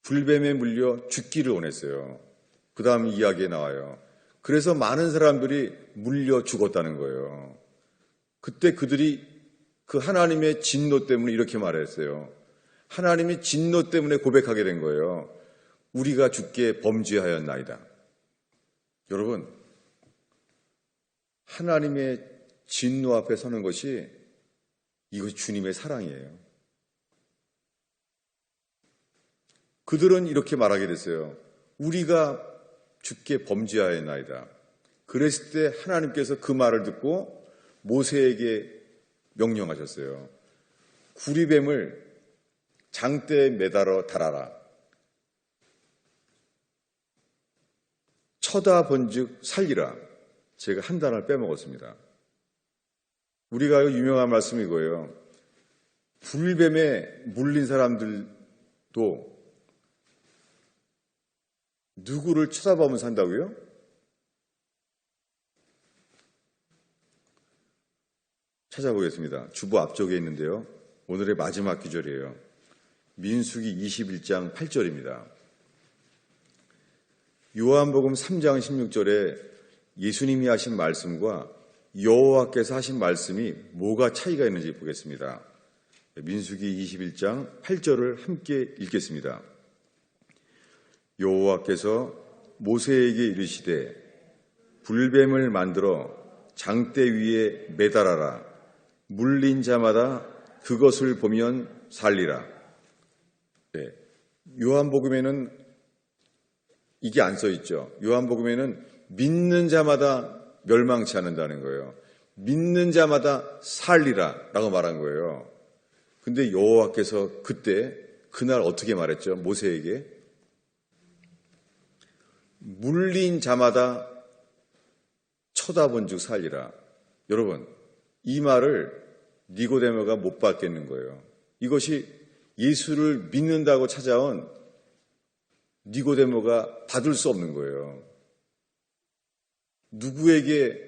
불뱀에 물려 죽기를 원했어요. 그 다음 이야기에 나와요. 그래서 많은 사람들이 물려 죽었다는 거예요. 그때 그들이 그 하나님의 진노 때문에 이렇게 말했어요. 하나님이 진노 때문에 고백하게 된 거예요. 우리가 주께 범죄하였나이다. 여러분, 하나님의 진노 앞에 서는 것이 이것이 주님의 사랑이에요. 그들은 이렇게 말하게 됐어요. 우리가 주께 범죄하였나이다. 그랬을 때 하나님께서 그 말을 듣고 모세에게 명령하셨어요. 구리뱀을 장대에 매달아 달아라. 쳐다본즉 살리라. 제가 한 단어를 빼먹었습니다. 우리가 유명한 말씀이 이거예요. 불뱀에 물린 사람들도 누구를 쳐다보면 산다고요? 찾아보겠습니다. 주보 앞쪽에 있는데요. 오늘의 마지막 구절이에요. 민수기 21장 8절입니다. 요한복음 3장 16절에 예수님이 하신 말씀과 여호와께서 하신 말씀이 뭐가 차이가 있는지 보겠습니다. 민수기 21장 8절을 함께 읽겠습니다. 여호와께서 모세에게 이르시되 불뱀을 만들어 장대 위에 매달아라. 물린 자마다 그것을 보면 살리라. 네. 요한복음에는 이게 안 써 있죠. 요한복음에는 믿는 자마다 멸망치 않는다는 거예요. 믿는 자마다 살리라 라고 말한 거예요. 근데 여호와께서 그날 어떻게 말했죠? 모세에게 물린 자마다 쳐다본 즉 살리라. 여러분, 이 말을 니고데모가 못 받겠는 거예요. 이것이 예수를 믿는다고 찾아온 니고데모가 받을 수 없는 거예요. 누구에게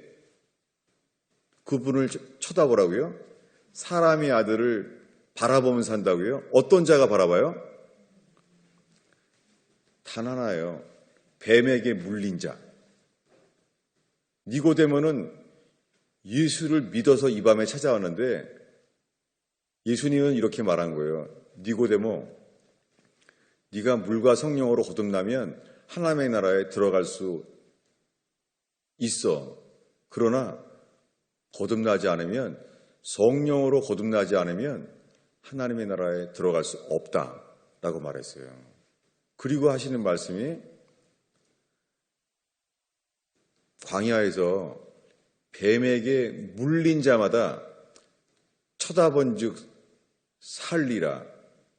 그분을 쳐다보라고요? 사람의 아들을 바라보면서 산다고요? 어떤 자가 바라봐요? 단 하나예요. 뱀에게 물린 자. 니고데모는 예수를 믿어서 이 밤에 찾아왔는데 예수님은 이렇게 말한 거예요. 니고데모, 네가 물과 성령으로 거듭나면 하나님의 나라에 들어갈 수 있어. 그러나 거듭나지 않으면, 성령으로 거듭나지 않으면 하나님의 나라에 들어갈 수 없다라고 말했어요. 그리고 하시는 말씀이 광야에서 뱀에게 물린 자마다 쳐다본 즉 살리라.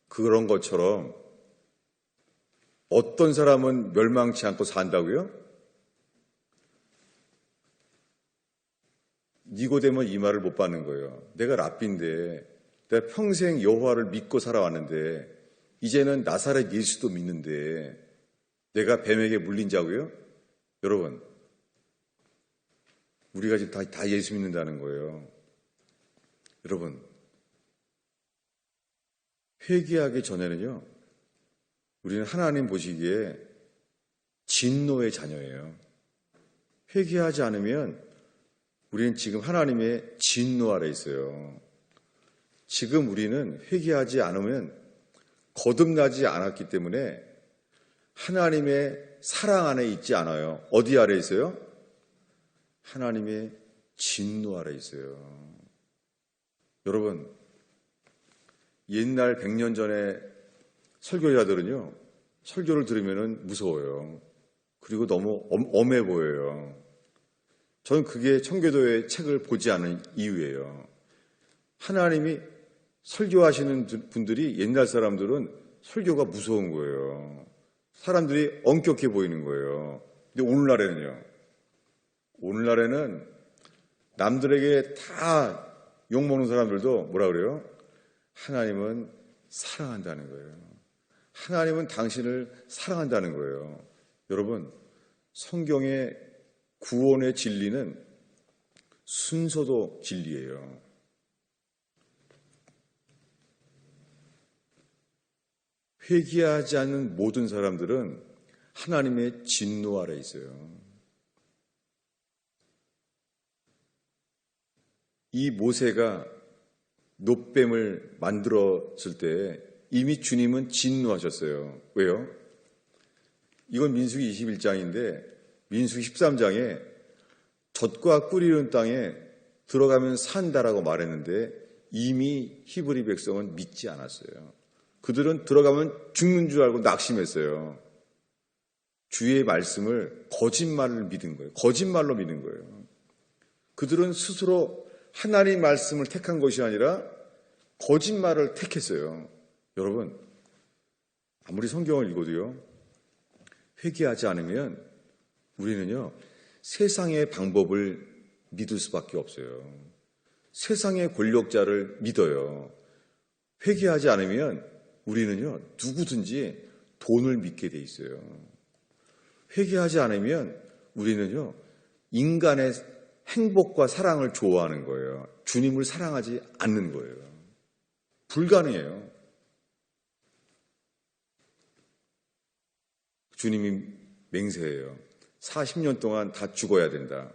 그런 것처럼 어떤 사람은 멸망치 않고 산다고요? 니고데모는 이 말을 못 받는 거예요. 내가 랍비인데, 내가 평생 여호와를 믿고 살아왔는데, 이제는 나사렛 예수도 믿는데 내가 뱀에게 물린 자고요. 여러분, 우리가 지금 다 예수 믿는다는 거예요. 여러분, 회개하기 전에는요, 우리는 하나님 보시기에 진노의 자녀예요. 회개하지 않으면 우리는 지금 하나님의 진노 아래 있어요. 지금 우리는 회개하지 않으면 거듭나지 않았기 때문에 하나님의 사랑 안에 있지 않아요. 어디 아래 있어요? 하나님의 진노 아래 있어요. 여러분, 옛날 100년 전에 설교자들은요, 설교를 들으면 무서워요. 그리고 너무 엄해 보여요. 저는 그게 청교도의 책을 보지 않은 이유예요. 하나님이 설교하시는 분들이, 옛날 사람들은 설교가 무서운 거예요. 사람들이 엄격해 보이는 거예요. 근데 오늘날에는 남들에게 다 욕먹는 사람들도 뭐라 그래요? 하나님은 사랑한다는 거예요. 하나님은 당신을 사랑한다는 거예요. 여러분, 성경의 구원의 진리는 순서도 진리예요. 회개하지 않는 모든 사람들은 하나님의 진노 아래 있어요. 이 모세가 놋뱀을 만들었을 때 이미 주님은 진노하셨어요. 왜요? 이건 민수기 21장인데 민수기 13장에 젖과 꿀 이는 땅에 들어가면 산다라고 말했는데 이미 히브리 백성은 믿지 않았어요. 그들은 들어가면 죽는 줄 알고 낙심했어요. 주의 말씀을 거짓말로 믿은 거예요. 그들은 스스로 하나님 말씀을 택한 것이 아니라 거짓말을 택했어요. 여러분, 아무리 성경을 읽어도요, 회개하지 않으면 우리는요, 세상의 방법을 믿을 수밖에 없어요. 세상의 권력자를 믿어요. 회개하지 않으면 우리는요, 누구든지 돈을 믿게 돼 있어요. 회개하지 않으면 우리는요, 인간의 행복과 사랑을 좋아하는 거예요. 주님을 사랑하지 않는 거예요. 불가능해요. 주님이 맹세해요. 40년 동안 다 죽어야 된다.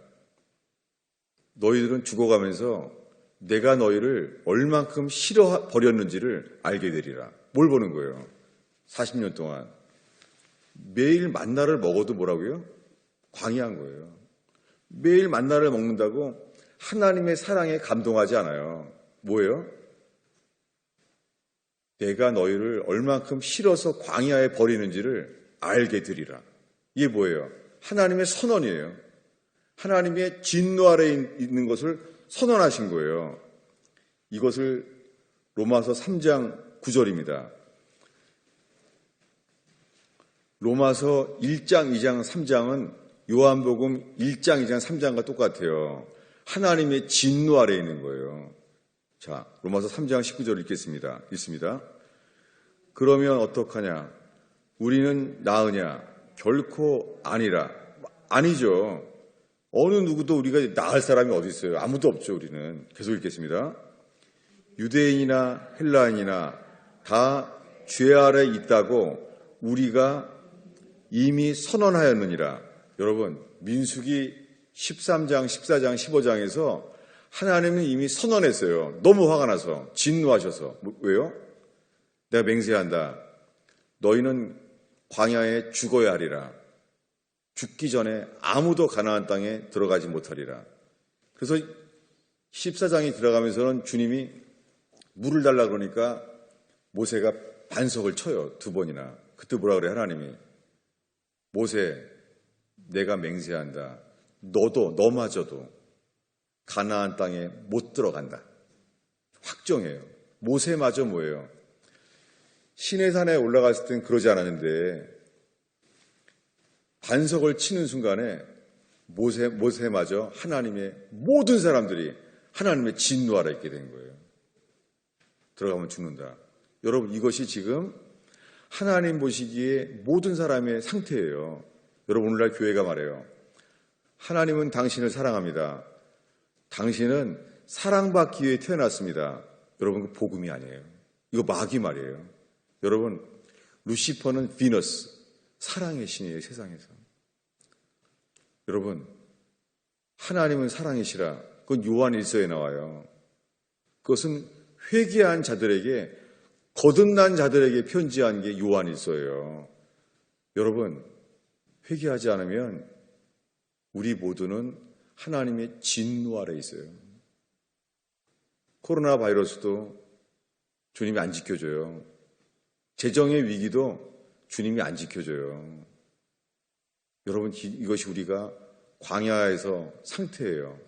너희들은 죽어가면서 내가 너희를 얼만큼 싫어버렸는지를 알게 되리라. 뭘 보는 거예요? 40년 동안. 매일 만나를 먹어도 뭐라고요? 광야한 거예요. 매일 만나를 먹는다고 하나님의 사랑에 감동하지 않아요. 뭐예요? 내가 너희를 얼만큼 싫어서 광야에 버리는지를 알게 되리라. 이게 뭐예요? 하나님의 선언이에요. 하나님의 진노 아래에 있는 것을 선언하신 거예요. 이것을 로마서 3장 9절입니다. 로마서 1장, 2장, 3장은 요한복음 1장, 2장, 3장과 똑같아요. 하나님의 진노 아래에 있는 거예요. 자, 로마서 3장 19절 읽겠습니다. 읽습니다. 그러면 어떡하냐? 우리는 나으냐? 결코 아니라. 아니죠. 어느 누구도 우리가 나을 사람이 어디 있어요? 아무도 없죠, 우리는. 계속 읽겠습니다. 유대인이나 헬라인이나 다 죄 아래 있다고 우리가 이미 선언하였느니라. 여러분, 민수기 13장, 14장, 15장에서 하나님은 이미 선언했어요. 너무 화가 나서, 진노하셔서. 왜요? 내가 맹세한다. 너희는 광야에 죽어야 하리라. 죽기 전에 아무도 가나안 땅에 들어가지 못하리라. 그래서 14장이 들어가면서는 주님이 물을 달라 그러니까 모세가 반석을 쳐요. 2번이나. 그때 뭐라 그래 하나님이? 모세, 내가 맹세한다. 너마저도 가나안 땅에 못 들어간다. 확정해요. 모세마저 뭐예요? 시내산에 올라갔을 땐 그러지 않았는데 반석을 치는 순간에 모세마저 하나님의 모든 사람들이 하나님의 진노 아래 있게 된 거예요. 들어가면 죽는다. 여러분, 이것이 지금 하나님 보시기에 모든 사람의 상태예요. 여러분, 오늘날 교회가 말해요. 하나님은 당신을 사랑합니다. 당신은 사랑받기 위해 태어났습니다. 여러분, 그 복음이 아니에요. 이거 마귀 말이에요. 여러분, 루시퍼는 비너스, 사랑의 신이에요, 세상에서. 여러분, 하나님은 사랑이시라. 그건 요한 1서에 나와요. 그것은 회개한 자들에게, 거듭난 자들에게 편지한 게 요한 1서예요. 여러분, 회개하지 않으면 우리 모두는 하나님의 진노 아래 있어요. 코로나 바이러스도 주님이 안 지켜줘요. 재정의 위기도 주님이 안 지켜줘요. 여러분, 이것이 우리가 광야에서 상태예요.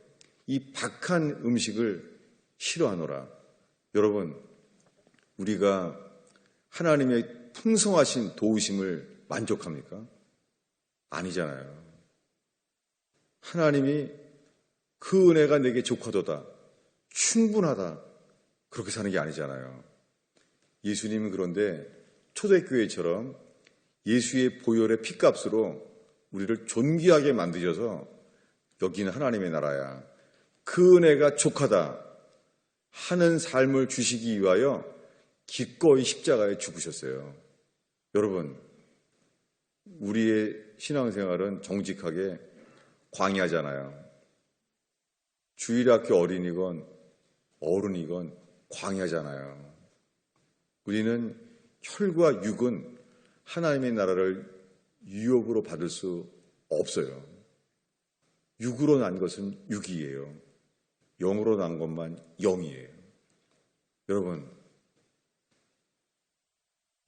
이 박한 음식을 싫어하노라. 여러분, 우리가 하나님의 풍성하신 도우심을 만족합니까? 아니잖아요. 하나님이 그 은혜가 내게 족하도다, 충분하다, 그렇게 사는 게 아니잖아요. 예수님은 그런데 초대교회처럼 예수의 보혈의 피값으로 우리를 존귀하게 만드셔서 여기는 하나님의 나라야, 그 은혜가 족하다 하는 삶을 주시기 위하여 기꺼이 십자가에 죽으셨어요. 여러분, 우리의 신앙생활은 정직하게 광야잖아요. 주일학교 어린이건 어른이건 광야잖아요. 우리는 혈과 육은 하나님의 나라를 유혹으로 받을 수 없어요. 육으로 난 것은 육이에요. 영으로 난 것만 영이에요. 여러분,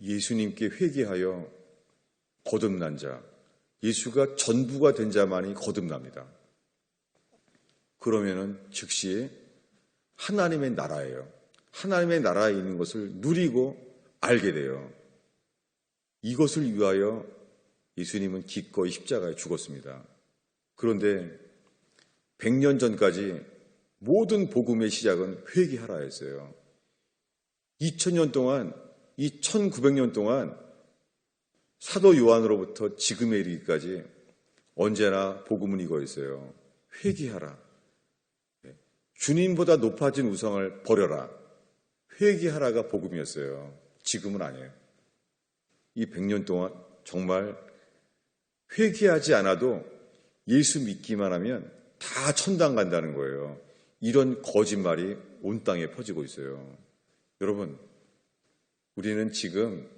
예수님께 회개하여 거듭난 자, 예수가 전부가 된 자만이 거듭납니다. 그러면은 즉시 하나님의 나라예요. 하나님의 나라에 있는 것을 누리고 알게 돼요. 이것을 위하여 예수님은 기꺼이 십자가에 죽었습니다. 그런데 100년 전까지 모든 복음의 시작은 회개하라였어요. 2000년 동안, 이 1900년 동안 사도 요한으로부터 지금에 이르기까지 언제나 복음은 이거였어요. 회개하라. 주님보다 높아진 우상을 버려라. 회개하라가 복음이었어요. 지금은 아니에요. 이 100년 동안 정말 회개하지 않아도 예수 믿기만 하면 다 천당 간다는 거예요. 이런 거짓말이 온 땅에 퍼지고 있어요. 여러분, 우리는 지금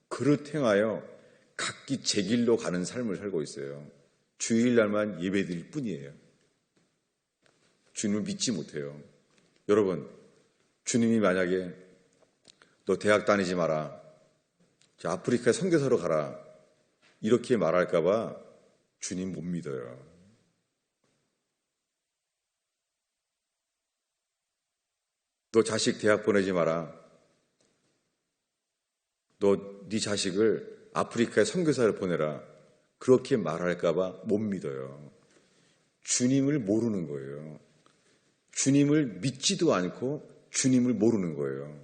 그릇 행하여 각기 제 길로 가는 삶을 살고 있어요. 주일날만 예배드릴 뿐이에요. 주님을 믿지 못해요. 여러분, 주님이 만약에 너 대학 다니지 마라, 아프리카 선교사로 가라, 이렇게 말할까 봐 주님 못 믿어요. 너 자식 대학 보내지 마라, 너 네 자식을 아프리카에 선교사를 보내라, 그렇게 말할까 봐 못 믿어요. 주님을 모르는 거예요. 주님을 믿지도 않고 주님을 모르는 거예요.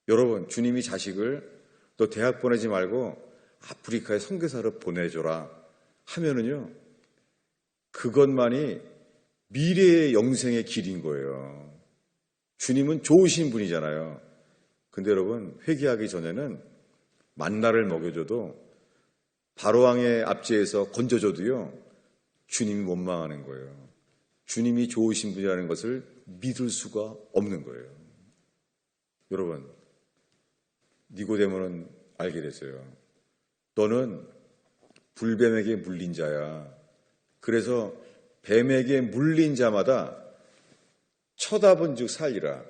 여러분, 주님이 자식을 너 대학 보내지 말고 아프리카에 선교사를 보내줘라 하면은요, 그것만이 미래의 영생의 길인 거예요. 주님은 좋으신 분이잖아요. 근데 여러분, 회개하기 전에는 만나를 먹여줘도, 바로왕의 압제에서 건져줘도요, 주님이 원망하는 거예요. 주님이 좋으신 분이라는 것을 믿을 수가 없는 거예요. 여러분, 니고데모는 알게 됐어요. 너는 불뱀에게 물린 자야. 그래서 뱀에게 물린 자마다 쳐다본 즉 살리라.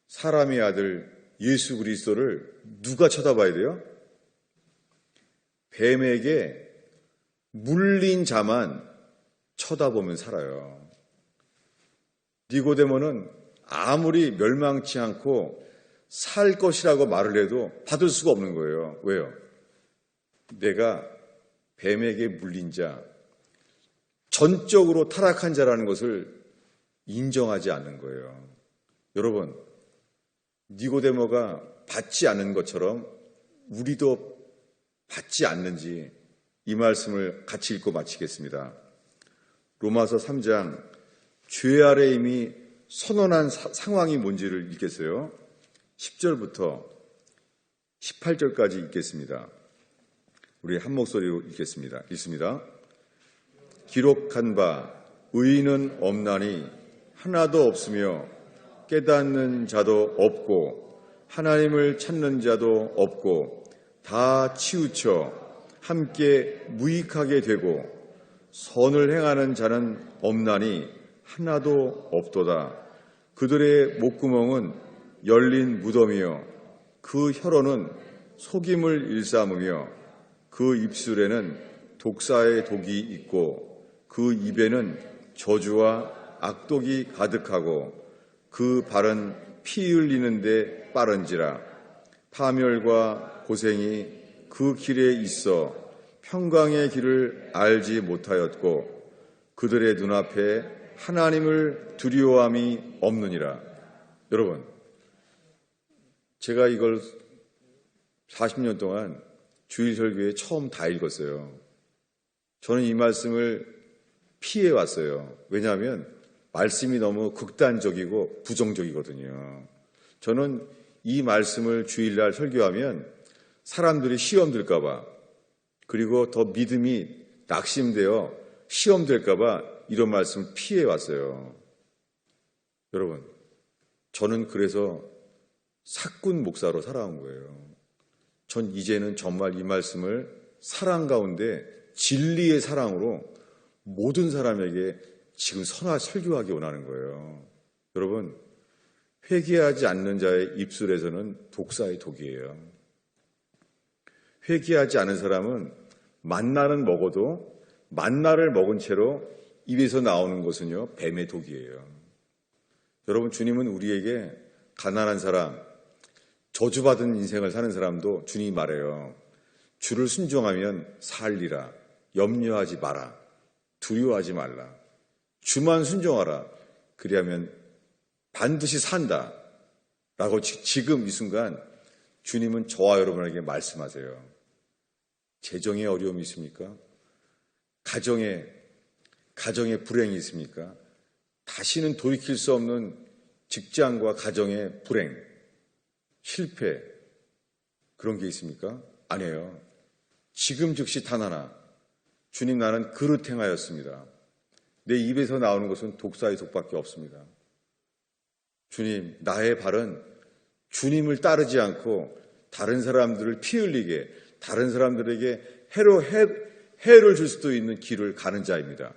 사람의 아들 예수 그리스도를 누가 쳐다봐야 돼요? 뱀에게 물린 자만 쳐다보면 살아요. 니고데모는 아무리 멸망치 않고 살 것이라고 말을 해도 받을 수가 없는 거예요. 왜요? 내가 뱀에게 물린 자, 전적으로 타락한 자라는 것을 인정하지 않는 거예요. 여러분, 니고데모가 받지 않은 것처럼 우리도 받지 않는지 이 말씀을 같이 읽고 마치겠습니다. 로마서 3장 죄 아래 이미 선언한 상황이 뭔지를 읽겠어요. 10절부터 18절까지 읽겠습니다. 우리 한 목소리로 읽겠습니다. 읽습니다. 기록한 바 의인은 없나니 하나도 없으며 깨닫는 자도 없고 하나님을 찾는 자도 없고 다 치우쳐 함께 무익하게 되고 선을 행하는 자는 없나니 하나도 없도다. 그들의 목구멍은 열린 무덤이요 그 혀로는 속임을 일삼으며 그 입술에는 독사의 독이 있고 그 입에는 저주와 악독이 가득하고 그 발은 피 흘리는데 빠른지라. 파멸과 고생이 그 길에 있어 평강의 길을 알지 못하였고 그들의 눈앞에 하나님을 두려워함이 없느니라. 여러분, 제가 이걸 40년 동안 주일 설교에 처음 다 읽었어요. 저는 이 말씀을 피해 왔어요. 왜냐하면 말씀이 너무 극단적이고 부정적이거든요. 저는 이 말씀을 주일날 설교하면 사람들이 시험 들까 봐, 그리고 더 믿음이 낙심되어 시험 될까 봐 이런 말씀을 피해 왔어요. 여러분, 저는 그래서 사꾼 목사로 살아온 거예요. 전 이제는 정말 이 말씀을 사랑 가운데 진리의 사랑으로 모든 사람에게 지금 설교하기 원하는 거예요. 여러분, 회개하지 않는 자의 입술에서는 독사의 독이에요. 회개하지 않은 사람은 만나는 먹어도 만나를 먹은 채로 입에서 나오는 것은요, 뱀의 독이에요. 여러분, 주님은 우리에게 가난한 사람, 저주받은 인생을 사는 사람도 주님이 말해요. 주를 순종하면 살리라. 염려하지 마라. 두려워하지 말라. 주만 순종하라. 그리하면 반드시 산다. 라고 지금 이 순간 주님은 저와 여러분에게 말씀하세요. 재정에 어려움이 있습니까? 가정에 불행이 있습니까? 다시는 돌이킬 수 없는 직장과 가정의 불행, 실패, 그런 게 있습니까? 아니에요. 지금 즉시 단 하나, 주님, 나는 그릇 행하였습니다. 내 입에서 나오는 것은 독사의 독밖에 없습니다. 주님, 나의 발은 주님을 따르지 않고 다른 사람들을 피 흘리게, 다른 사람들에게 해를 줄 수도 있는 길을 가는 자입니다.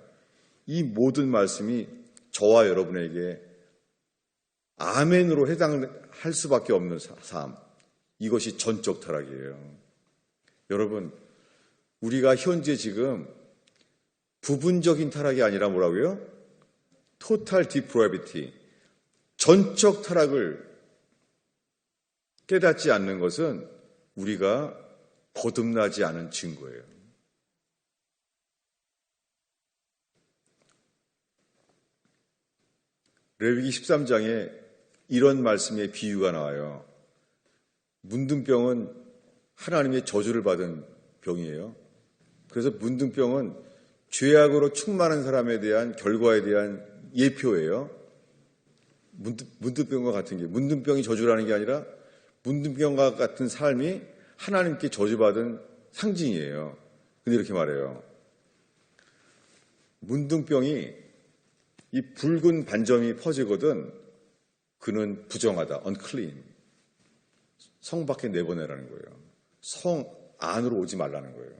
이 모든 말씀이 저와 여러분에게 아멘으로 해당할 수밖에 없는 삶, 이것이 전적 타락이에요. 여러분, 우리가 현재 지금 부분적인 타락이 아니라 뭐라고요? Total depravity, 전적 타락을 깨닫지 않는 것은 우리가 거듭나지 않은 증거예요. 레위기 13장에 이런 말씀의 비유가 나와요. 문둥병은 하나님의 저주를 받은 병이에요. 그래서 문둥병은 죄악으로 충만한 사람에 대한 결과에 대한 예표예요. 문둥병과 같은 게, 문둥병이 저주라는 게 아니라 문둥병과 같은 삶이 하나님께 저주받은 상징이에요. 근데 이렇게 말해요. 문둥병이 이 붉은 반점이 퍼지거든 그는 부정하다, unclean. 성 밖에 내보내라는 거예요. 성 안으로 오지 말라는 거예요.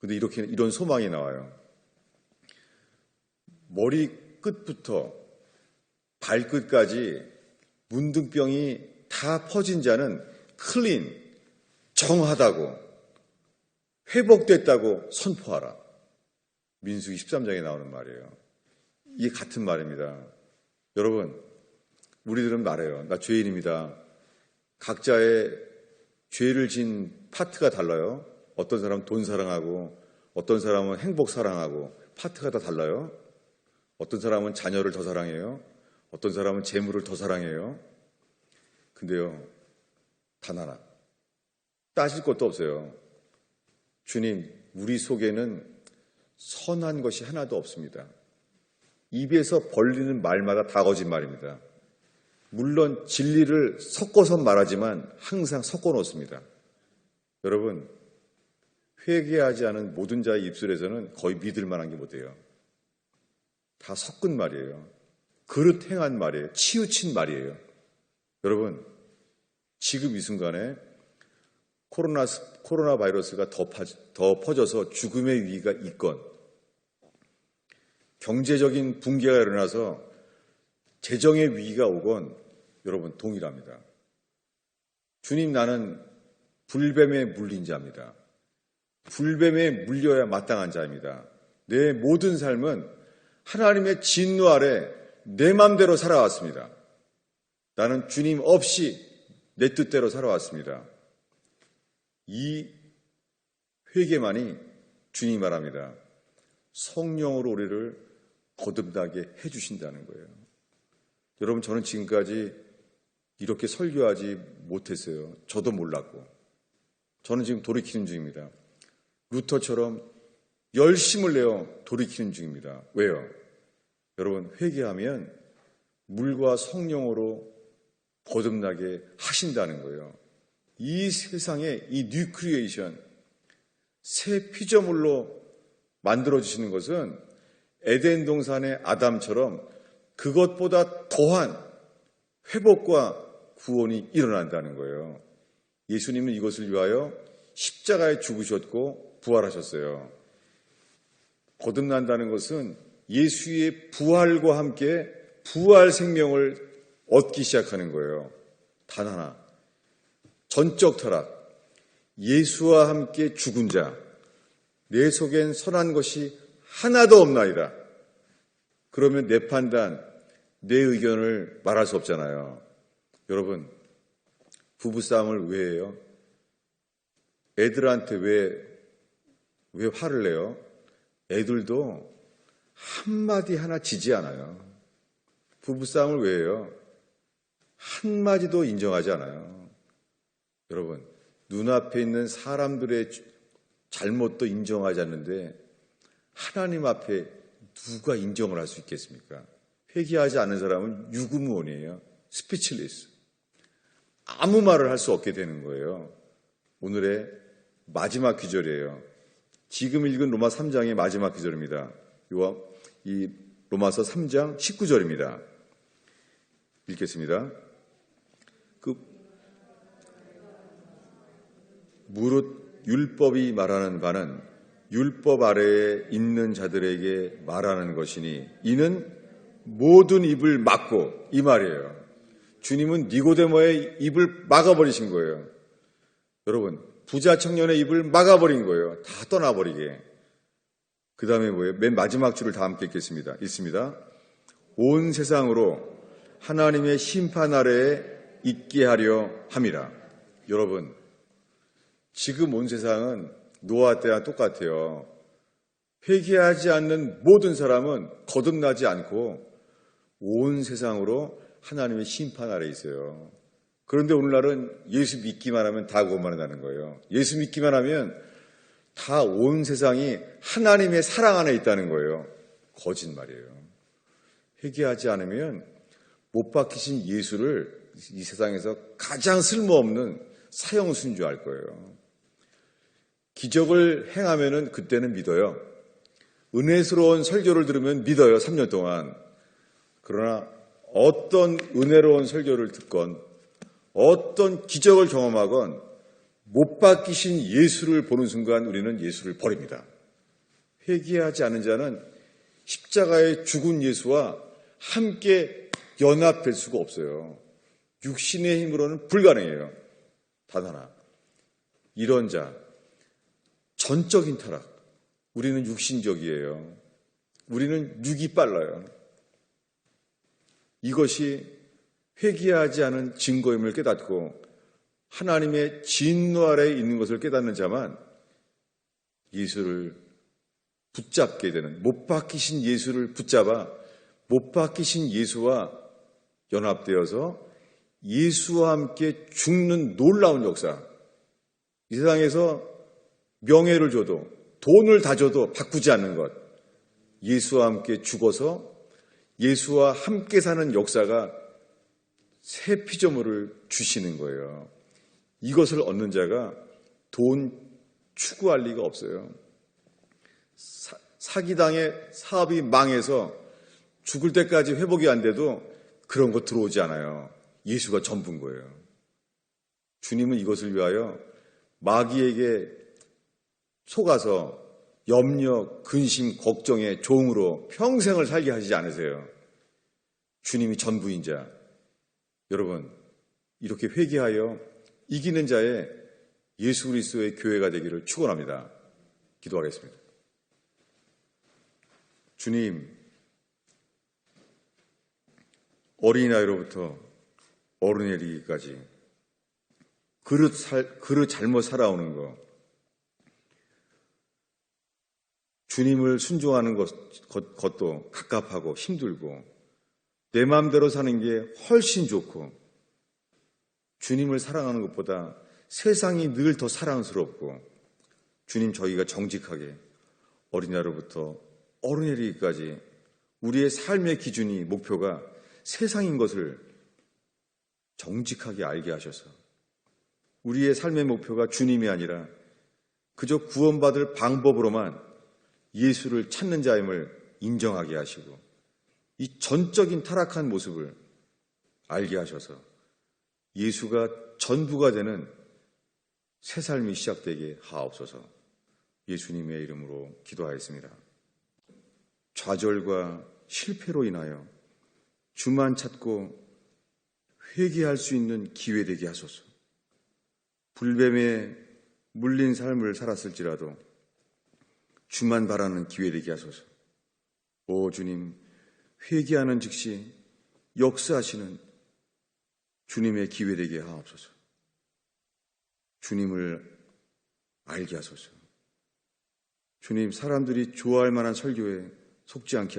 근데 이런 소망이 나와요. 머리 끝부터 발끝까지 문둥병이 다 퍼진 자는 클린, 정하다고, 회복됐다고 선포하라. 민수기 13장에 나오는 말이에요. 이게 같은 말입니다. 여러분, 우리들은 말해요. 나 죄인입니다. 각자의 죄를 진 파트가 달라요. 어떤 사람은 돈 사랑하고, 어떤 사람은 행복 사랑하고, 파트가 다 달라요. 어떤 사람은 자녀를 더 사랑해요. 어떤 사람은 재물을 더 사랑해요. 근데요, 단 하나, 따질 것도 없어요. 주님, 우리 속에는 선한 것이 하나도 없습니다. 입에서 벌리는 말마다 다 거짓말입니다. 물론 진리를 섞어서 말하지만 항상 섞어 놓습니다. 여러분, 회개하지 않은 모든 자의 입술에서는 거의 믿을 만한 게 못 돼요. 다 섞은 말이에요. 그릇 행한 말이에요. 치우친 말이에요. 여러분, 지금 이 순간에 코로나 바이러스가 더 퍼져서 죽음의 위기가 있건, 경제적인 붕괴가 일어나서 재정의 위기가 오건, 여러분 동일합니다. 주님, 나는 불뱀에 물린 자입니다. 불뱀에 물려야 마땅한 자입니다. 내 모든 삶은 하나님의 진노 아래 내 맘대로 살아왔습니다. 나는 주님 없이 내 뜻대로 살아왔습니다. 이 회개만이 주님 말합니다. 성령으로 우리를 거듭나게 해주신다는 거예요. 여러분, 저는 지금까지 이렇게 설교하지 못했어요. 저도 몰랐고. 저는 지금 돌이키는 중입니다. 루터처럼 열심을 내어 돌이키는 중입니다. 왜요? 여러분, 회개하면 물과 성령으로 거듭나게 하신다는 거예요. 이 세상에 이 뉴크리에이션, 새 피조물로 만들어주시는 것은 에덴 동산의 아담처럼 그것보다 더한 회복과 구원이 일어난다는 거예요. 예수님은 이것을 위하여 십자가에 죽으셨고 부활하셨어요. 거듭난다는 것은 예수의 부활과 함께 부활 생명을 얻기 시작하는 거예요. 단 하나, 전적 타락, 예수와 함께 죽은 자, 내 속엔 선한 것이 하나도 없나이다. 그러면 내 판단, 내 의견을 말할 수 없잖아요. 여러분, 부부싸움을 왜 해요? 애들한테 왜 화를 내요? 애들도 한마디 하나 지지 않아요. 부부싸움을 왜 해요? 한마디도 인정하지 않아요. 여러분, 눈앞에 있는 사람들의 잘못도 인정하지 않는데 하나님 앞에 누가 인정을 할 수 있겠습니까? 회개하지 않는 사람은 유구무원이에요. 스피치리스. 아무 말을 할 수 없게 되는 거예요. 오늘의 마지막 기절이에요. 지금 읽은 로마 3장의 마지막 기절입니다. 이 로마서 3장 19절입니다. 읽겠습니다. 무릇 율법이 말하는 바는 율법 아래에 있는 자들에게 말하는 것이니 이는 모든 입을 막고, 이 말이에요. 주님은 니고데모의 입을 막아버리신 거예요. 여러분, 부자 청년의 입을 막아버린 거예요. 다 떠나버리게. 그 다음에 뭐예요? 맨 마지막 줄을 다 함께 읽겠습니다. 읽습니다. 온 세상으로 하나님의 심판 아래에 있게 하려 함이라. 여러분, 지금 온 세상은 노아 때와 똑같아요. 회개하지 않는 모든 사람은 거듭나지 않고 온 세상으로 하나님의 심판 아래에 있어요. 그런데 오늘날은 예수 믿기만 하면 다 구원받는다는 거예요. 예수 믿기만 하면 다 온 세상이 하나님의 사랑 안에 있다는 거예요. 거짓말이에요. 회개하지 않으면 못 박히신 예수를 이 세상에서 가장 쓸모없는 사형수인 줄 알 거예요. 기적을 행하면은 그때는 믿어요. 은혜스러운 설교를 들으면 믿어요. 3년 동안. 그러나 어떤 은혜로운 설교를 듣건 어떤 기적을 경험하건 못 박히신 예수를 보는 순간 우리는 예수를 버립니다. 회개하지 않은 자는 십자가에 죽은 예수와 함께 연합될 수가 없어요. 육신의 힘으로는 불가능해요. 단 하나, 이런 자, 전적인 타락. 우리는 육신적이에요. 우리는 육이 빨라요. 이것이 회개하지 않은 증거임을 깨닫고 하나님의 진노 아래에 있는 것을 깨닫는 자만 예수를 붙잡게 되는, 못 박히신 예수를 붙잡아 못 박히신 예수와 연합되어서 예수와 함께 죽는 놀라운 역사, 이 세상에서 명예를 줘도 돈을 다 줘도 바꾸지 않는 것. 예수와 함께 죽어서 예수와 함께 사는 역사가 새 피조물을 주시는 거예요. 이것을 얻는 자가 돈 추구할 리가 없어요. 사기당해 사업이 망해서 죽을 때까지 회복이 안 돼도 그런 거 들어오지 않아요. 예수가 전부인 거예요. 주님은 이것을 위하여 마귀에게 속아서 염려, 근심, 걱정의 종으로 평생을 살게 하시지 않으세요. 주님이 전부인 자. 여러분, 이렇게 회개하여 이기는 자의 예수 그리스도의 교회가 되기를 축원합니다. 기도하겠습니다. 주님, 어린아이로부터 어른에 이르기까지 그릇 잘못 살아오는 것, 주님을 순종하는 것도 갑갑하고 힘들고 내 마음대로 사는 게 훨씬 좋고 주님을 사랑하는 것보다 세상이 늘 더 사랑스럽고 주님 저희가 정직하게 어린아이로부터 어른에 이르기까지 우리의 삶의 기준이 목표가 세상인 것을 정직하게 알게 하셔서 우리의 삶의 목표가 주님이 아니라 그저 구원받을 방법으로만 예수를 찾는 자임을 인정하게 하시고 이 전적인 타락한 모습을 알게 하셔서 예수가 전부가 되는 새 삶이 시작되게 하옵소서. 예수님의 이름으로 기도하였습니다. 좌절과 실패로 인하여 주만 찾고 회개할 수 있는 기회 되게 하소서. 불뱀에 물린 삶을 살았을지라도 주만 바라는 기회 되게 하소서. 오 주님, 회개하는 즉시 역사하시는 주님의 기회 되게 하옵소서. 주님을 알게 하소서. 주님, 사람들이 좋아할 만한 설교에 속지 않게 하소서.